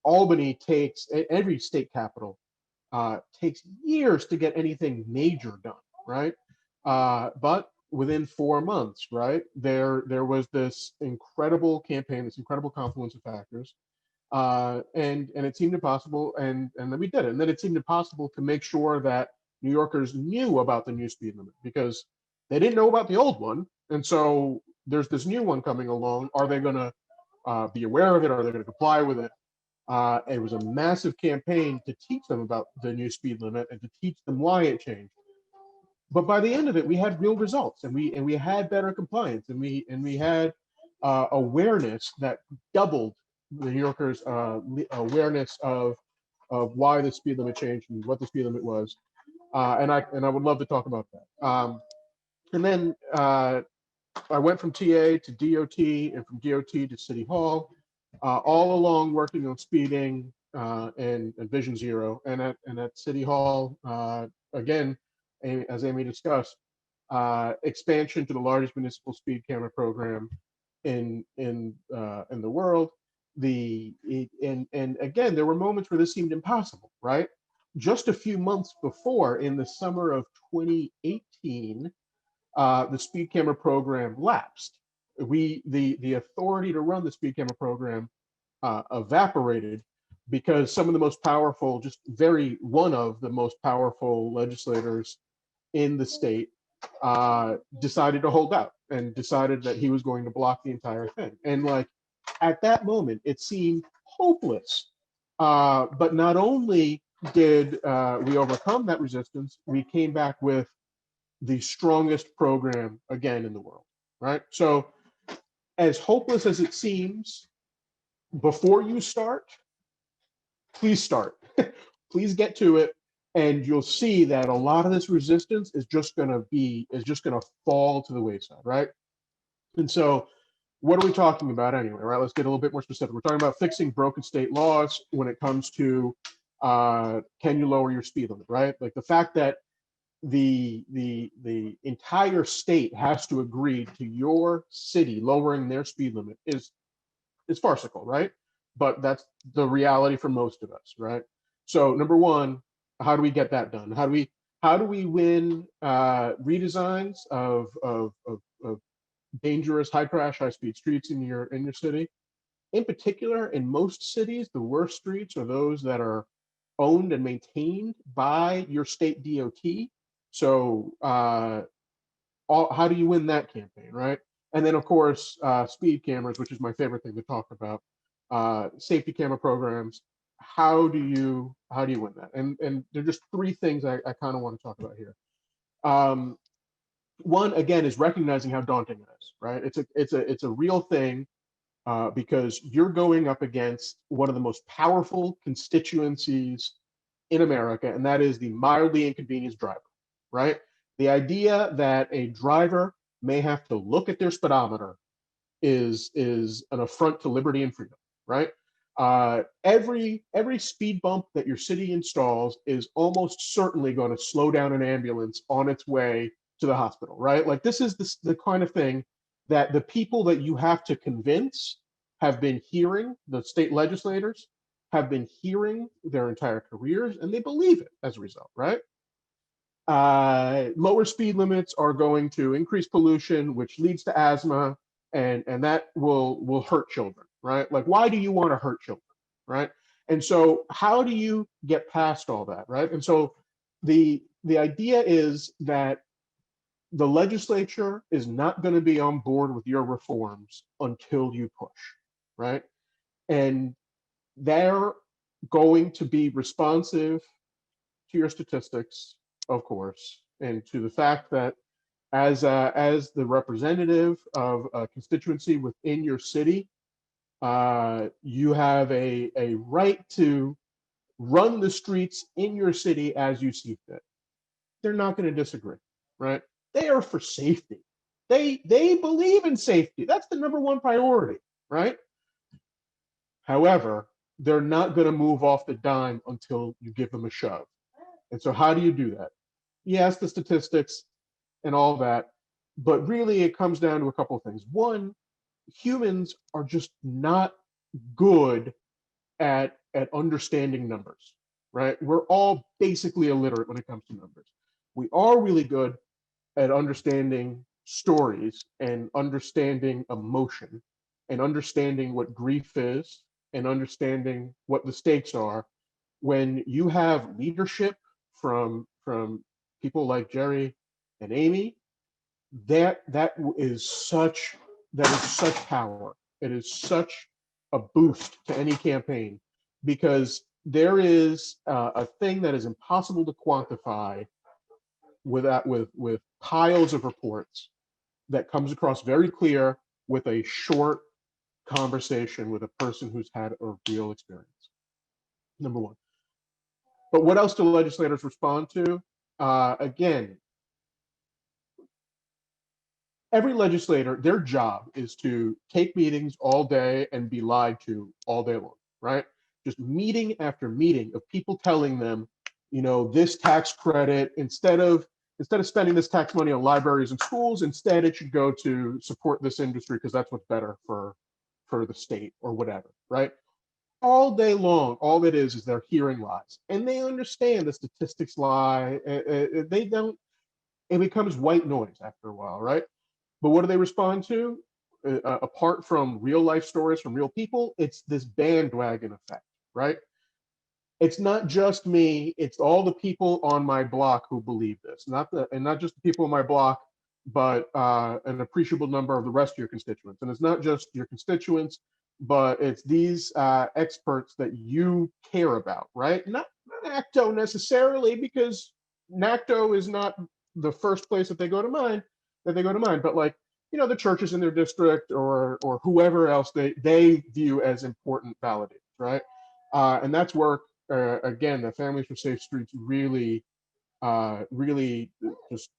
Albany takes, every state capital takes years to get anything major done, right? But within 4 months, right, there was this incredible campaign, this incredible confluence of factors, and it seemed impossible, and then we did it. And then it seemed impossible to make sure that New Yorkers knew about the new speed limit because they didn't know about the old one. And so there's this new one coming along. Are they going to be aware of it? Are they going to comply with it? It was a massive campaign to teach them about the new speed limit and to teach them why it changed. But by the end of it, we had real results, and we had better compliance, and we had awareness that doubled the New Yorkers' awareness of why the speed limit changed and what the speed limit was. And I would love to talk about that. And then I went from TA to DOT, and from DOT to City Hall, all along working on speeding and Vision Zero. And at City Hall, again, as Amy discussed, expansion to the largest municipal speed camera program in the world. And again, there were moments where this seemed impossible, right? Just a few months before, in the summer of 2018, the speed camera program lapsed. The authority to run the speed camera program evaporated because some of the most powerful, one of the most powerful legislators in the state decided to hold out and decided that he was going to block the entire thing. And like at that moment, it seemed hopeless. But not only did we overcome that resistance, we came back with the strongest program again in the world, right? So as hopeless as it seems, before you start, please start. Please get to it, and you'll see that a lot of this resistance is just going to fall to the wayside, right? And so what are we talking about anyway, right? Let's get a little bit more specific. We're talking about fixing broken state laws when it comes to can you lower your speed limit, right? Like the fact that the entire state has to agree to your city lowering their speed limit is farcical, right? But that's the reality for most of us, right? So number one, how do we get that done? How do we win redesigns of dangerous, high crash, high speed streets in your city? In particular, in most cities, the worst streets are those that are owned and maintained by your state DOT. So how do you win that campaign, right? And then of course, speed cameras, which is my favorite thing to talk about, safety camera programs. How do you win that? And there are just three things I kind of want to talk about here. One, again, is recognizing how daunting it is, right? It's a real thing, because you're going up against one of the most powerful constituencies in America, and that is the mildly inconvenienced driver, right? The idea that a driver may have to look at their speedometer is an affront to liberty and freedom, right? Every speed bump that your city installs is almost certainly going to slow down an ambulance on its way to the hospital, right? Like this is the kind of thing that the people that you have to convince have been hearing, the state legislators have been hearing their entire careers, and they believe it as a result, right? Lower speed limits are going to increase pollution, which leads to asthma, and that will hurt children, right? Like, why do you want to hurt children, right? And so how do you get past all that, right? And so the idea is that the legislature is not going to be on board with your reforms until you push, right? And they're going to be responsive to your statistics, of course, and to the fact that as the representative of a constituency within your city, you have a right to run the streets in your city as you see fit. They're not going to disagree, right? They are for safety. They believe in safety. That's the number one priority, right? However, they're not going to move off the dime until you give them a shove. And so how do you do that? Yes, the statistics and all that, but really it comes down to a couple of things. One, humans are just not good at understanding numbers, right? We're all basically illiterate when it comes to numbers. We are really good at understanding stories and understanding emotion and understanding what grief is and understanding what the stakes are. When you have leadership from people like Jerry and Amy, that is such power. It is such a boost to any campaign, because there is a thing that is impossible to quantify with piles of reports that comes across very clear with a short conversation with a person who's had a real experience. Number one. But what else do legislators respond to? Again, every legislator, their job is to take meetings all day and be lied to all day long, right? Just meeting after meeting of people telling them, you know, this tax credit, instead of spending this tax money on libraries and schools, instead it should go to support this industry because that's what's better for the state or whatever, right? All day long, all it is they're hearing lies, and they understand the statistics lie. They don't. It becomes white noise after a while, right? But what do they respond to? Apart from real life stories from real people, it's this bandwagon effect, right? It's not just me; it's all the people on my block who believe this. Not just the people on my block, but an appreciable number of the rest of your constituents. And it's not just your constituents, but it's these experts that you care about, right? Not Nacto necessarily, because Nacto is not the first place that they go to mind, but like, you know, the churches in their district or whoever else they view as important validators, right? And that's where again, the Families for Safe Streets really just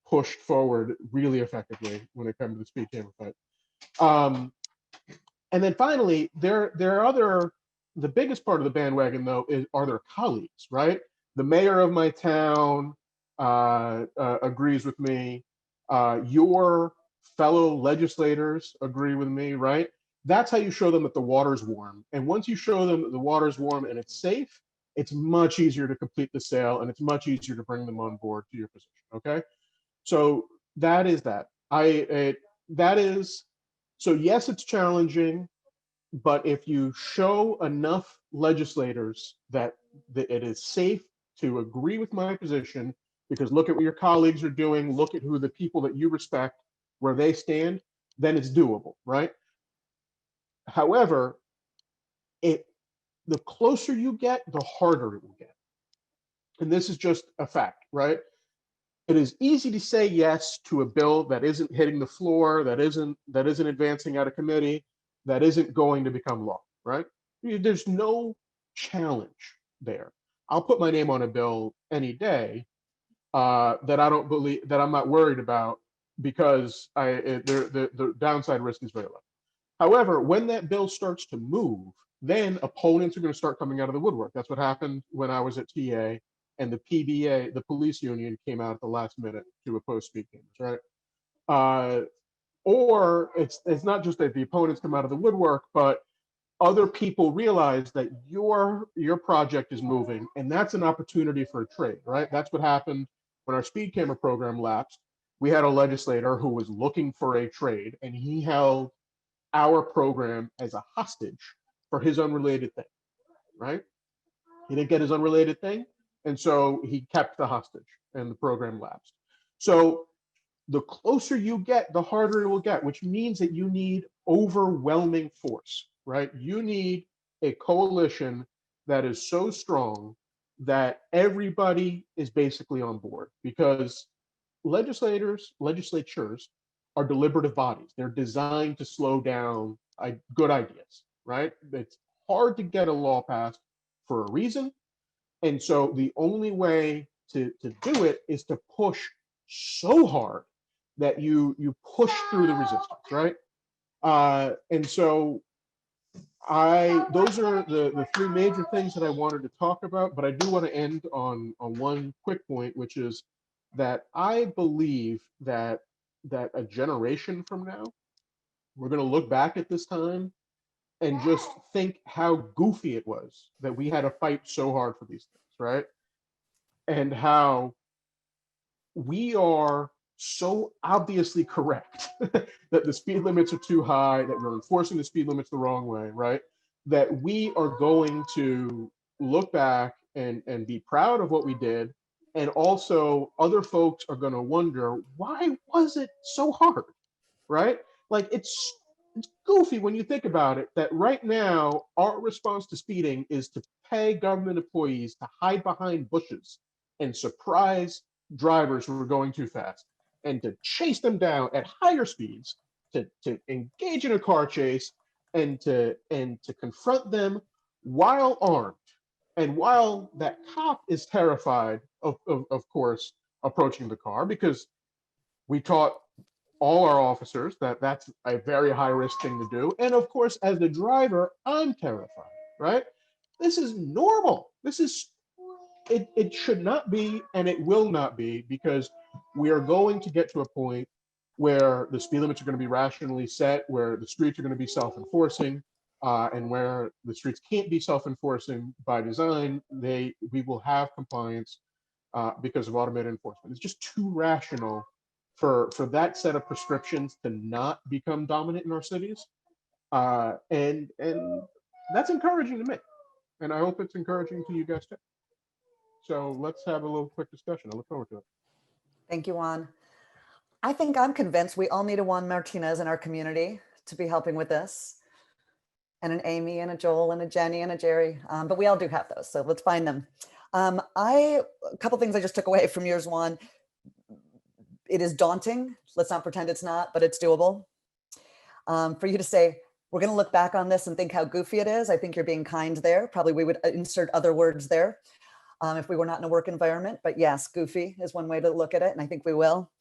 pushed forward really effectively when it comes to the speed camera fight. And then finally, there are the biggest part of the bandwagon, though, are their colleagues, right? The mayor of my town agrees with me. Your fellow legislators agree with me, right? That's how you show them that the water's warm. And once you show them that the water's warm and it's safe, it's much easier to complete the sale, and it's much easier to bring them on board to your position, okay? So that is that. So yes, it's challenging, but if you show enough legislators that it is safe to agree with my position, because look at what your colleagues are doing, look at who the people that you respect where they stand, then it's doable, right? However, the closer you get, the harder it will get. And this is just a fact, right? It is easy to say yes to a bill that isn't hitting the floor, that isn't advancing out of committee, that isn't going to become law, right? There's no challenge there. I'll put my name on a bill any day that I don't believe, that I'm not worried about, because the downside risk is very low. However, when that bill starts to move, then opponents are going to start coming out of the woodwork. That's what happened when I was at TA, and the PBA, the police union, came out at the last minute to oppose speed cameras, right? Or it's not just that the opponents come out of the woodwork, but other people realize that your project is moving, and that's an opportunity for a trade, right? That's what happened when our speed camera program lapsed. We had a legislator who was looking for a trade, and he held our program as a hostage for his unrelated thing, right? He didn't get his unrelated thing, and so he kept the hostage, and the program lapsed. So the closer you get, the harder it will get, which means that you need overwhelming force, right? You need a coalition that is so strong that everybody is basically on board, because legislatures are deliberative bodies. They're designed to slow down good ideas, right? It's hard to get a law passed for a reason. And so the only way to do it is to push so hard that you push through the resistance, right? And so those are the three major things that I wanted to talk about, but I do want to end on one quick point, which is that I believe that a generation from now, we're going to look back at this time and just think how goofy it was that we had to fight so hard for these things, right? And how we are so obviously correct that the speed limits are too high, that we're enforcing the speed limits the wrong way, right? That we are going to look back and be proud of what we did. And also other folks are going to wonder, why was it so hard, right? Like it's goofy when you think about it, that right now our response to speeding is to pay government employees to hide behind bushes and surprise drivers who are going too fast, and to chase them down at higher speeds, to engage in a car chase, and to confront them while armed, and while that cop is terrified of course approaching the car, because we taught all our officers that that's a very high risk thing to do. And of course, as the driver, I'm terrified, right? This is normal. This is, it should not be, and it will not be, because we are going to get to a point where the speed limits are going to be rationally set, where the streets are going to be self-enforcing, and where the streets can't be self-enforcing by design, we will have compliance because of automated enforcement. It's just too rational for that set of prescriptions to not become dominant in our cities. And that's encouraging to me. And I hope it's encouraging to you guys too. So let's have a little quick discussion. I look forward to it. Thank you, Juan. I think I'm convinced we all need a Juan Martinez in our community to be helping with this, and an Amy and a Joel and a Jenny and a Jerry, but we all do have those, so let's find them. A couple things I just took away from yours, Juan. It is daunting. Let's not pretend it's not, but it's doable. For you to say, we're going to look back on this and think how goofy it is, I think you're being kind there. Probably we would insert other words there if we were not in a work environment, but yes, goofy is one way to look at it, and I think we will.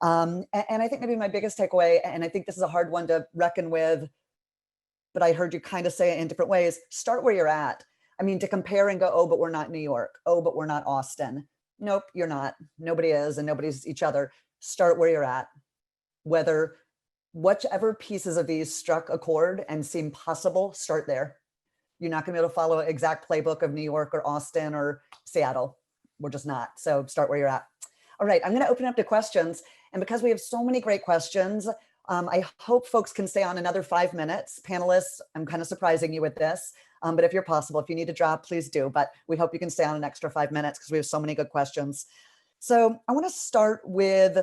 And I think maybe my biggest takeaway, and I think this is a hard one to reckon with, but I heard you kind of say it in different ways, start where you're at. I mean, to compare and go, oh, but we're not New York. Oh, but we're not Austin. Nope, you're not. Nobody is, and nobody's each other. Start where you're at. Whichever pieces of these struck a chord and seem possible, start there. You're not gonna be able to follow an exact playbook of New York or Austin or Seattle. We're just not. So start where you're at. All right, I'm gonna open up to questions. And because we have so many great questions, I hope folks can stay on another 5 minutes. Panelists, I'm kind of surprising you with this, but if you're possible, if you need to drop, please do. But we hope you can stay on an extra 5 minutes because we have so many good questions. So I want to start with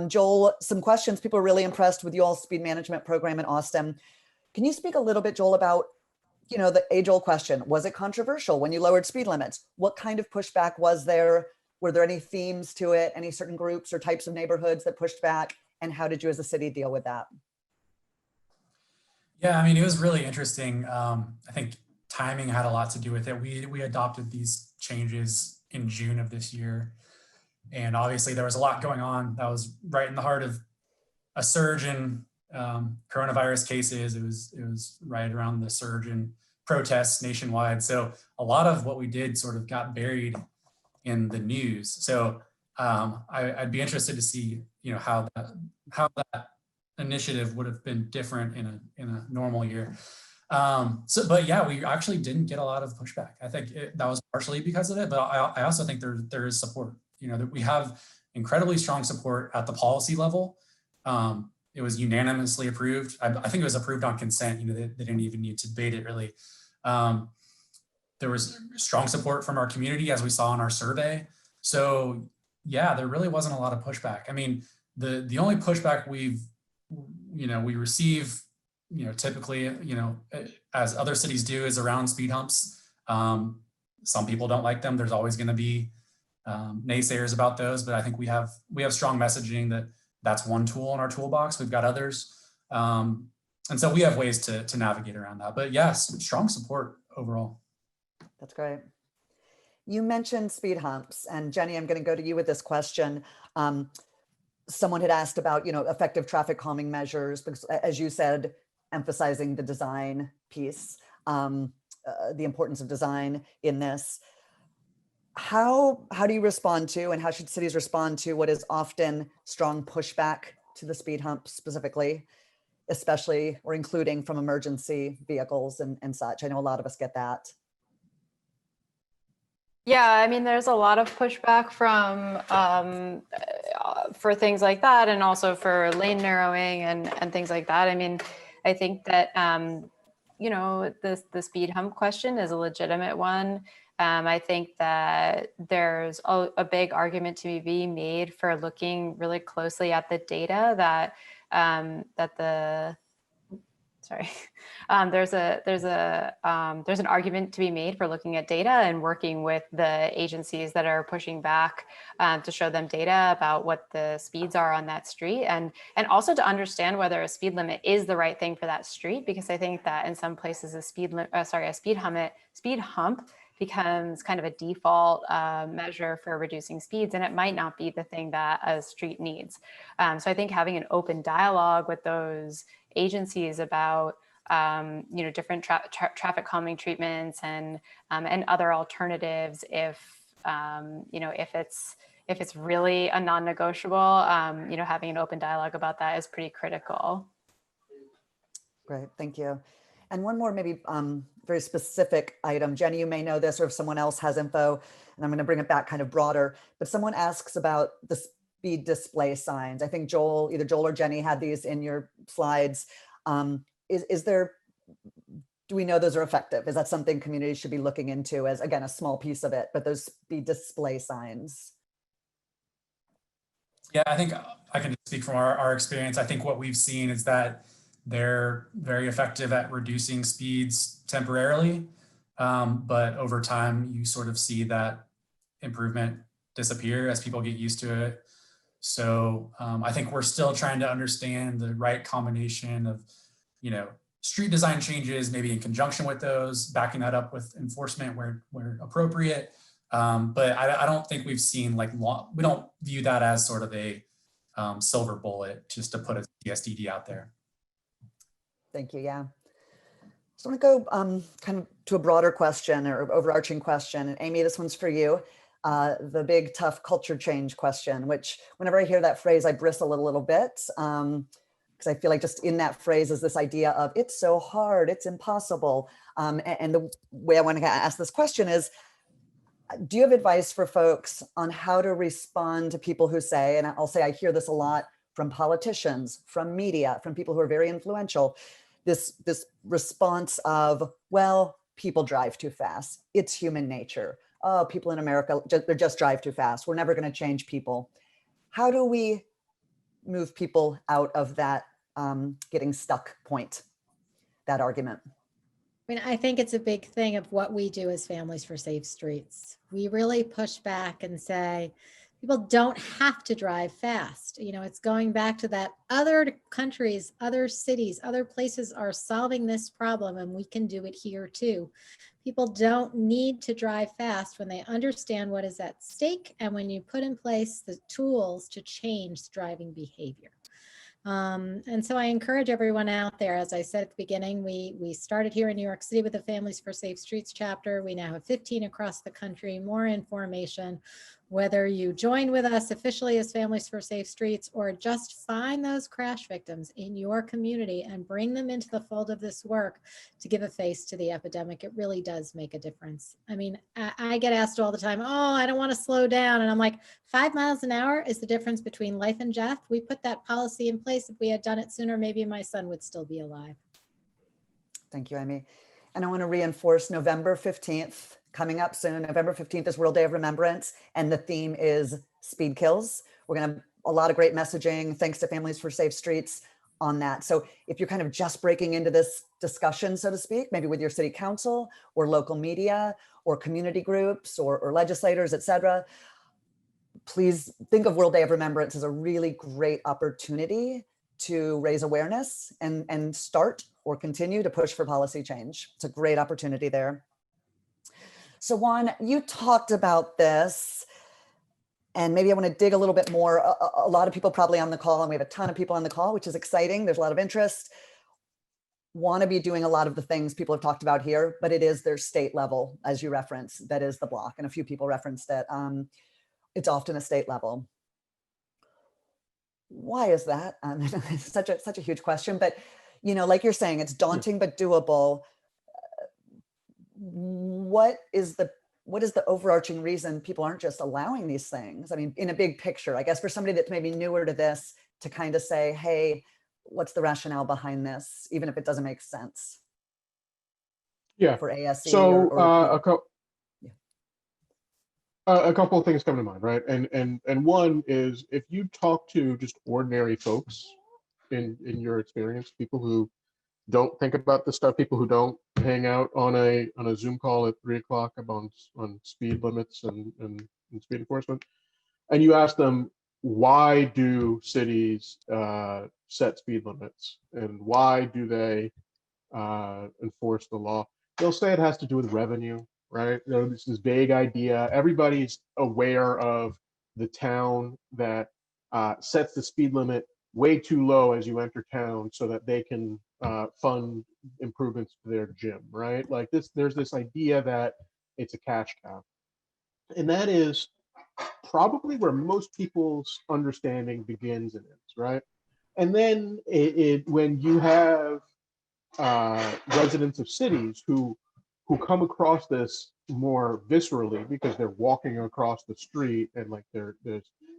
Joel, some questions. People are really impressed with you all's speed management program in Austin. Can you speak a little bit, Joel, about, the age-old question? Was it controversial when you lowered speed limits? What kind of pushback was there? Were there any themes to it? Any certain groups or types of neighborhoods that pushed back? And how did you as a city deal with that? Yeah, I mean, it was really interesting. I think timing had a lot to do with it. We adopted these changes in June of this year. And obviously there was a lot going on that was right in the heart of a surge in coronavirus cases. It was right around the surge in protests nationwide. So a lot of what we did sort of got buried in the news. So I'd be interested to see, how that initiative would have been different in a normal year. But yeah, we actually didn't get a lot of pushback. I think that was partially because of it, but I also think there is support. That we have incredibly strong support at the policy level. It was unanimously approved. I think it was approved on consent. They didn't even need to debate it really. There was strong support from our community, as we saw in our survey. So yeah, there really wasn't a lot of pushback. I mean, the only pushback we receive, typically, as other cities do, is around speed humps. Some people don't like them. There's always going to be naysayers about those, but I think we have strong messaging that's one tool in our toolbox. We've got others. And so we have ways to navigate around that. But yes, strong support overall. That's great. You mentioned speed humps, and Jenny, I'm going to go to you with this question. Someone had asked about, effective traffic calming measures, because as you said, emphasizing the design piece, the importance of design in this. How do you respond to, and how should cities respond to, what is often strong pushback to the speed hump specifically, especially or including from emergency vehicles and such? I know a lot of us get that. Yeah, I mean, there's a lot of pushback from for things like that, and also for lane narrowing and things like that. I mean, I think that the speed hump question is a legitimate one. I think that there's a big argument to be made for looking really closely at the data there's an argument to be made for looking at data and working with the agencies that are pushing back to show them data about what the speeds are on that street, and also to understand whether a speed limit is the right thing for that street, because I think that in some places a speed hump becomes kind of a default measure for reducing speeds, and it might not be the thing that a street needs. So I think having an open dialogue with those agencies about different traffic calming treatments and other alternatives, if it's really a non-negotiable, having an open dialogue about that is pretty critical. Great, thank you. And one more maybe very specific item. Jenny, you may know this, or if someone else has info, and I'm going to bring it back kind of broader, but someone asks about the speed display signs. I think either Joel or Jenny had these in your slides. Do we know those are effective? Is that something communities should be looking into as, again, a small piece of it, but those speed display signs? Yeah, I think I can speak from our experience. I think what we've seen is that they're very effective at reducing speeds temporarily, but over time you sort of see that improvement disappear as people get used to it. So I think we're still trying to understand the right combination of, street design changes, maybe in conjunction with those, backing that up with enforcement where appropriate. But I don't think we've seen we don't view that as sort of a silver bullet just to put a CSDD out there. Thank you. Yeah. So I want to go kind of to a broader question or overarching question. And Amy, this one's for you. The big, tough culture change question, which whenever I hear that phrase, I bristle a little bit because I feel like just in that phrase is this idea of it's so hard, it's impossible. And the way I want to ask this question is, do you have advice for folks on how to respond to people who say, and I'll say I hear this a lot from politicians, from media, from people who are very influential, this response of, well, people drive too fast. It's human nature. Oh, people in America, they just drive too fast. We're never going to change people. How do we move people out of that getting stuck point, that argument. I mean, I think it's a big thing of what we do as Families for Safe Streets. We really push back and say, people don't have to drive fast. You know, it's going back to that other countries, other cities, other places are solving this problem, and we can do it here too. People don't need to drive fast when they understand what is at stake and when you put in place the tools to change driving behavior. And so I encourage everyone out there, as I said at the beginning, we started here in New York City with the Families for Safe Streets chapter. We now have 15 across the country. More information, whether you join with us officially as Families for Safe Streets or just find those crash victims in your community and bring them into the fold of this work to give a face to the epidemic. It really does make a difference. I mean, I get asked all the time, oh, I don't want to slow down. And I'm like, 5 miles an hour is the difference between life and death. We put that policy in place. If we had done it sooner, maybe my son would still be alive. Thank you, Amy. And I want to reinforce November 15th, coming up soon. November 15th is World Day of Remembrance, and the theme is speed kills. We're going to have a lot of great messaging, thanks to Families for Safe Streets, on that. So if you're kind of just breaking into this discussion, so to speak, maybe with your city council or local media or community groups or legislators, et cetera, please think of World Day of Remembrance as a really great opportunity to raise awareness and start or continue to push for policy change. It's a great opportunity there. So Juan, you talked about this, and maybe I want to dig a little bit more. A lot of people probably on the call, and we have a ton of people on the call, which is exciting. There's a lot of interest. Want to be doing a lot of the things people have talked about here, but it is their state level, as you referenced, that is the block. And a few people referenced it. It's often a state level. Why is that? It's such a huge question, but you know, like you're saying, it's daunting but doable. What is the overarching reason people aren't just allowing these things? I mean, in a big picture, I guess for somebody that's maybe newer to this, to kind of say, hey, what's the rationale behind this, even if it doesn't make sense? Yeah. For ASE. So a couple of things come to mind, right? And one is, if you talk to just ordinary folks in your experience, people who don't think about this stuff, people who don't hang out on a Zoom call at 3 o'clock on speed limits and speed enforcement, and you ask them, why do cities set speed limits and why do they enforce the law? They'll say it has to do with revenue, right? You know, this is vague idea. Everybody's aware of the town that sets the speed limit way too low as you enter town so that they can fund improvements to their gym, right? Like this, there's this idea that it's a cash cow. And that is probably where most people's understanding begins and ends, right? And then when you have residents of cities who come across this more viscerally because they're walking across the street and like there's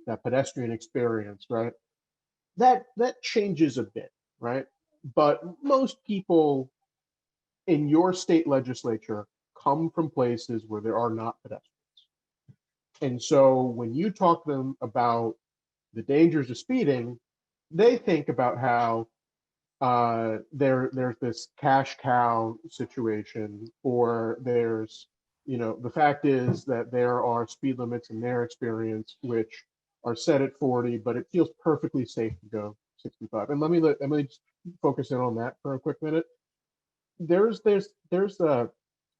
that pedestrian experience, right? That changes a bit, right? But most people in your state legislature come from places where there are not pedestrians. And so when you talk to them about the dangers of speeding, they think about how there's this cash cow situation, or there's, you know, the fact is that there are speed limits in their experience which are set at 40, but it feels perfectly safe to go 65. And let me just focus in on that for a quick minute. There's a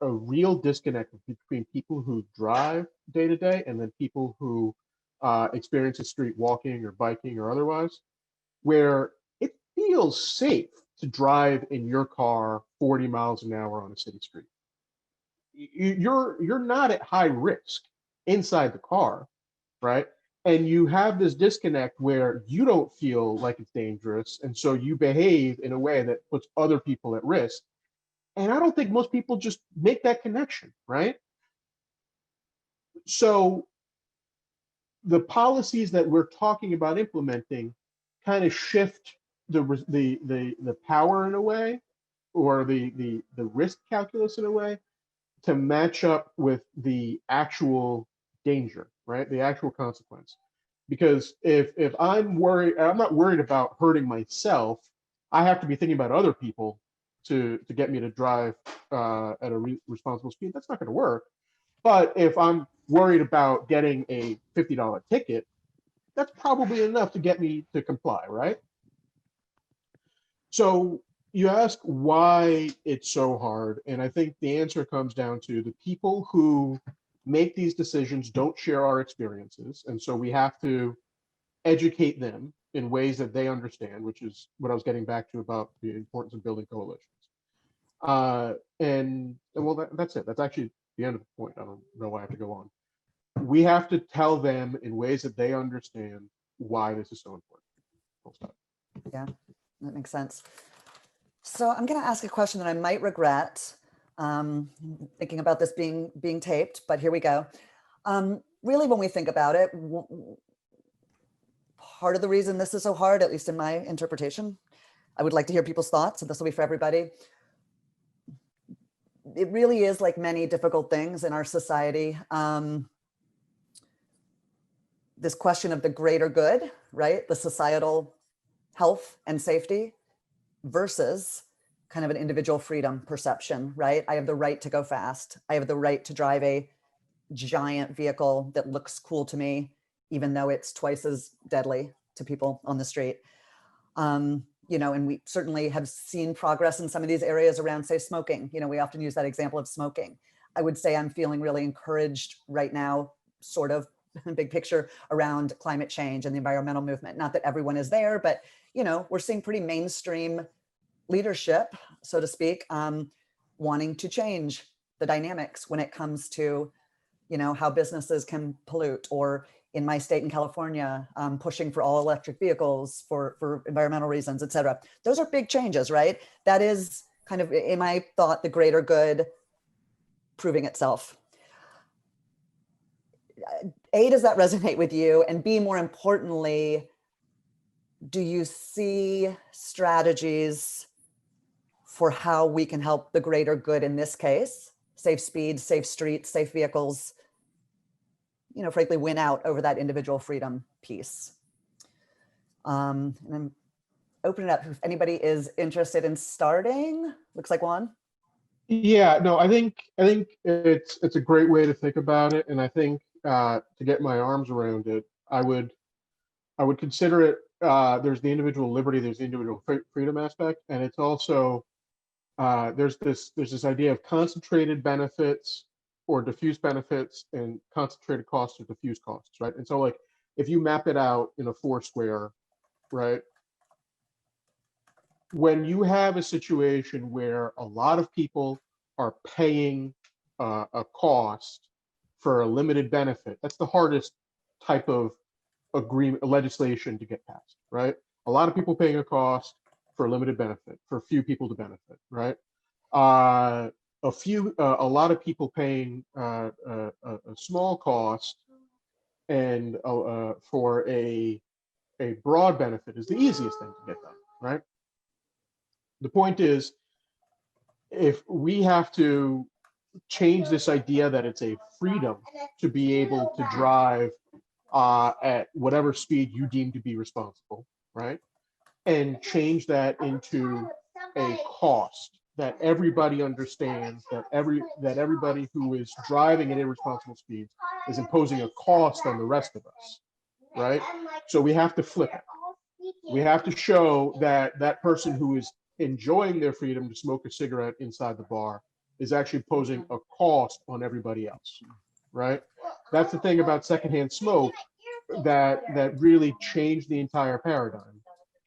real disconnect between people who drive day to day and then people who experience the street walking or biking or otherwise, where it feels safe to drive in your car 40 miles an hour on a city street. You're not at high risk inside the car, right? And you have this disconnect where you don't feel like it's dangerous, and so you behave in a way that puts other people at risk. And I don't think most people just make that connection, right? So the policies that we're talking about implementing kind of shift the power in a way, or the risk calculus in a way, to match up with the actual danger, right? The actual consequence. Because if I'm worried, I'm not worried about hurting myself. I have to be thinking about other people to get me to drive at a responsible speed. That's not going to work. But if I'm worried about getting a $50 ticket, that's probably enough to get me to comply, right? So you ask why it's so hard, and I think the answer comes down to the people who make these decisions don't share our experiences, and so we have to educate them in ways that they understand, which is what I was getting back to about the importance of building coalitions. And well, that's it. That's actually the end of the point. I don't know why I have to go on. We have to tell them in ways that they understand why this is so important. Full stop. Yeah, that makes sense. So I'm going to ask a question that I might regret thinking about this being taped, but here we go. Really, when we think about it, part of the reason this is so hard, at least in my interpretation, I would like to hear people's thoughts, and this will be for everybody. It really is like many difficult things in our society. This question of the greater good, right? The societal health and safety versus kind of an individual freedom perception, right? I have the right to go fast. I have the right to drive a giant vehicle that looks cool to me, even though it's twice as deadly to people on the street. You know, and we certainly have seen progress in some of these areas around, say, smoking. You know, we often use that example of smoking. I would say I'm feeling really encouraged right now, sort of big picture around climate change and the environmental movement. Not that everyone is there, but, you know, we're seeing pretty mainstream leadership, so to speak, wanting to change the dynamics when it comes to, you know, how businesses can pollute, or in my state in California, pushing for all electric vehicles for environmental reasons, et cetera. Those are big changes, right? That is kind of, in my thought, the greater good proving itself. A, does that resonate with you? And B, more importantly, do you see strategies for how we can help the greater good in this case? Safe speed, safe streets, safe vehicles, you know, frankly, win out over that individual freedom piece. And then open it up if anybody is interested in starting. Looks like Juan. Yeah, no, I think it's a great way to think about it, and I think to get my arms around it, I would consider it. There's the individual liberty, there's the individual freedom aspect, and it's also there's this idea of concentrated benefits or diffuse benefits and concentrated costs or diffuse costs, right? And so, like, if you map it out in a four-square, right? When you have a situation where a lot of people are paying a cost for a limited benefit, that's the hardest type of agreement, legislation to get passed, right? A lot of people paying a cost for a limited benefit, for few people to benefit, right? A lot of people paying a small cost and for a broad benefit is the easiest thing to get done, right? The point is, if we have to change this idea that it's a freedom to be able to drive at whatever speed you deem to be responsible, right? And change that into a cost that everybody understands, that everybody who is driving at irresponsible speeds is imposing a cost on the rest of us, right? So we have to flip it. We have to show that that person who is enjoying their freedom to smoke a cigarette inside the bar is actually posing a cost on everybody else, right? That's the thing about secondhand smoke that really changed the entire paradigm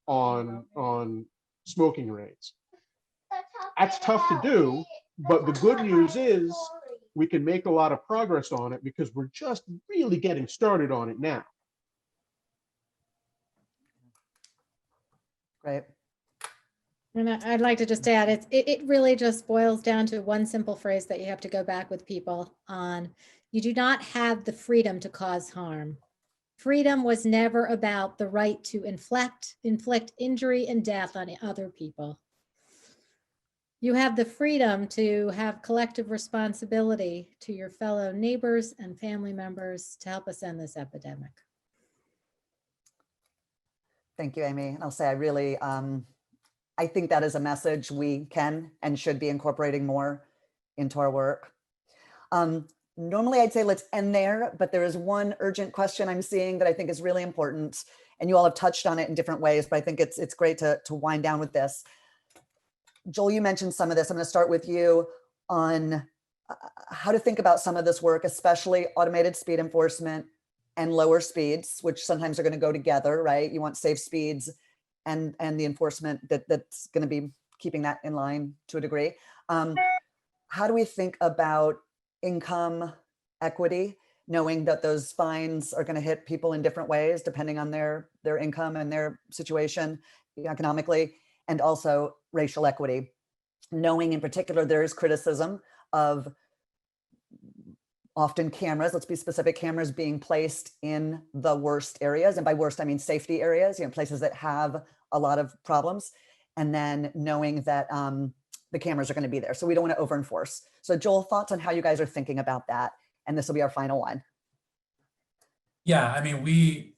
on smoking rates. That's tough to do, but the good news is we can make a lot of progress on it because we're just really getting started on it now. Right. And I'd like to just add, it really just boils down to one simple phrase that you have to go back with people on. You do not have the freedom to cause harm. Freedom was never about the right to inflict injury and death on other people. You have the freedom to have collective responsibility to your fellow neighbors and family members to help us end this epidemic. Thank you, Amy. And I'll say I really, I think that is a message we can and should be incorporating more into our work. Normally I'd say let's end there, but there is one urgent question I'm seeing that I think is really important. And you all have touched on it in different ways, but I think it's great to wind down with this. Joel, you mentioned some of this. I'm going to start with you on how to think about some of this work, especially automated speed enforcement and lower speeds, which sometimes are going to go together, right? You want safe speeds and the enforcement that's going to be keeping that in line to a degree. How do we think about income equity, knowing that those fines are going to hit people in different ways depending on their income and their situation economically, and also racial equity, knowing in particular there is criticism of often cameras, let's be specific, cameras being placed in the worst areas. And by worst, I mean safety areas, places that have a lot of problems. And then knowing that the cameras are going to be there. So we don't want to over-enforce. So Joel, thoughts on how you guys are thinking about that? And this will be our final one. Yeah, I mean, we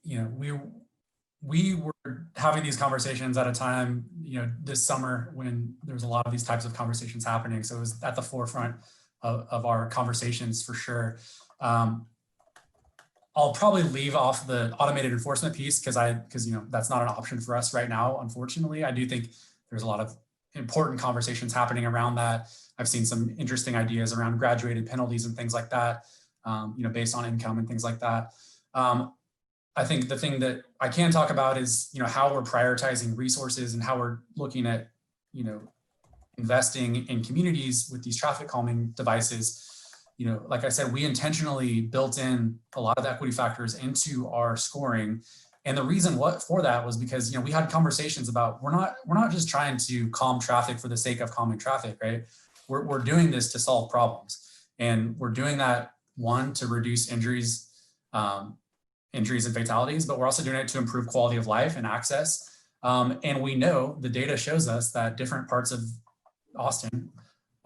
were having these conversations at a time, this summer when there was a lot of these types of conversations happening. So it was at the forefront of our conversations for sure. I'll probably leave off the automated enforcement piece because that's not an option for us right now. Unfortunately, I do think there's a lot of important conversations happening around that. I've seen some interesting ideas around graduated penalties and things like that, based on income and things like that. I think the thing that I can talk about is, how we're prioritizing resources and how we're looking at, investing in communities with these traffic calming devices. Like I said, we intentionally built in a lot of equity factors into our scoring. And the reason for that was because, we had conversations about, we're not just trying to calm traffic for the sake of calming traffic, right? We're doing this to solve problems. And we're doing that, one, to reduce injuries and fatalities, but we're also doing it to improve quality of life and access. And we know the data shows us that different parts of Austin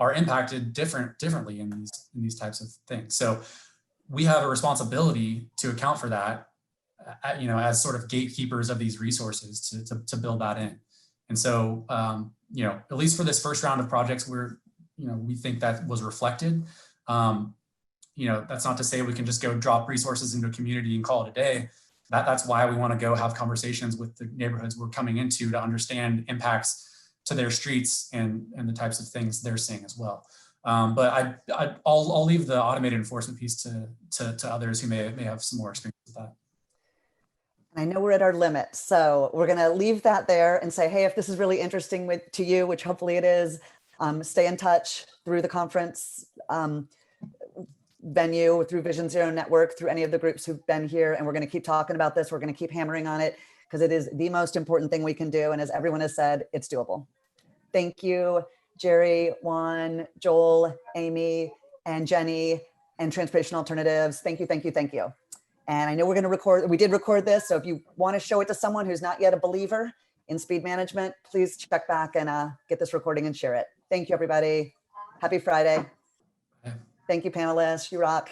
are impacted differently in these types of things. So we have a responsibility to account for that, as sort of gatekeepers of these resources to build that in. And so, at least for this first round of projects, we think that was reflected. That's not to say we can just go drop resources into a community and call it a day. That's why we want to go have conversations with the neighborhoods we're coming into to understand impacts to their streets and the types of things they're seeing as well. But I'll leave the automated enforcement piece to others who may have some more experience with that. I know we're at our limit, so we're going to leave that there and say, hey, if this is really interesting to you, which hopefully it is, stay in touch through the conference venue, through Vision Zero Network, through any of the groups who've been here. And we're going to keep talking about this. We're going to keep hammering on it because it is the most important thing we can do. And as everyone has said, it's doable. Thank you, Jerry, Juan, Joel, Amy, and Jenny, and Transportation Alternatives. Thank you, thank you, thank you. And I know we did record this. So if you want to show it to someone who's not yet a believer in speed management, please check back and get this recording and share it. Thank you, everybody. Happy Friday. Thank you, panelists. You rock.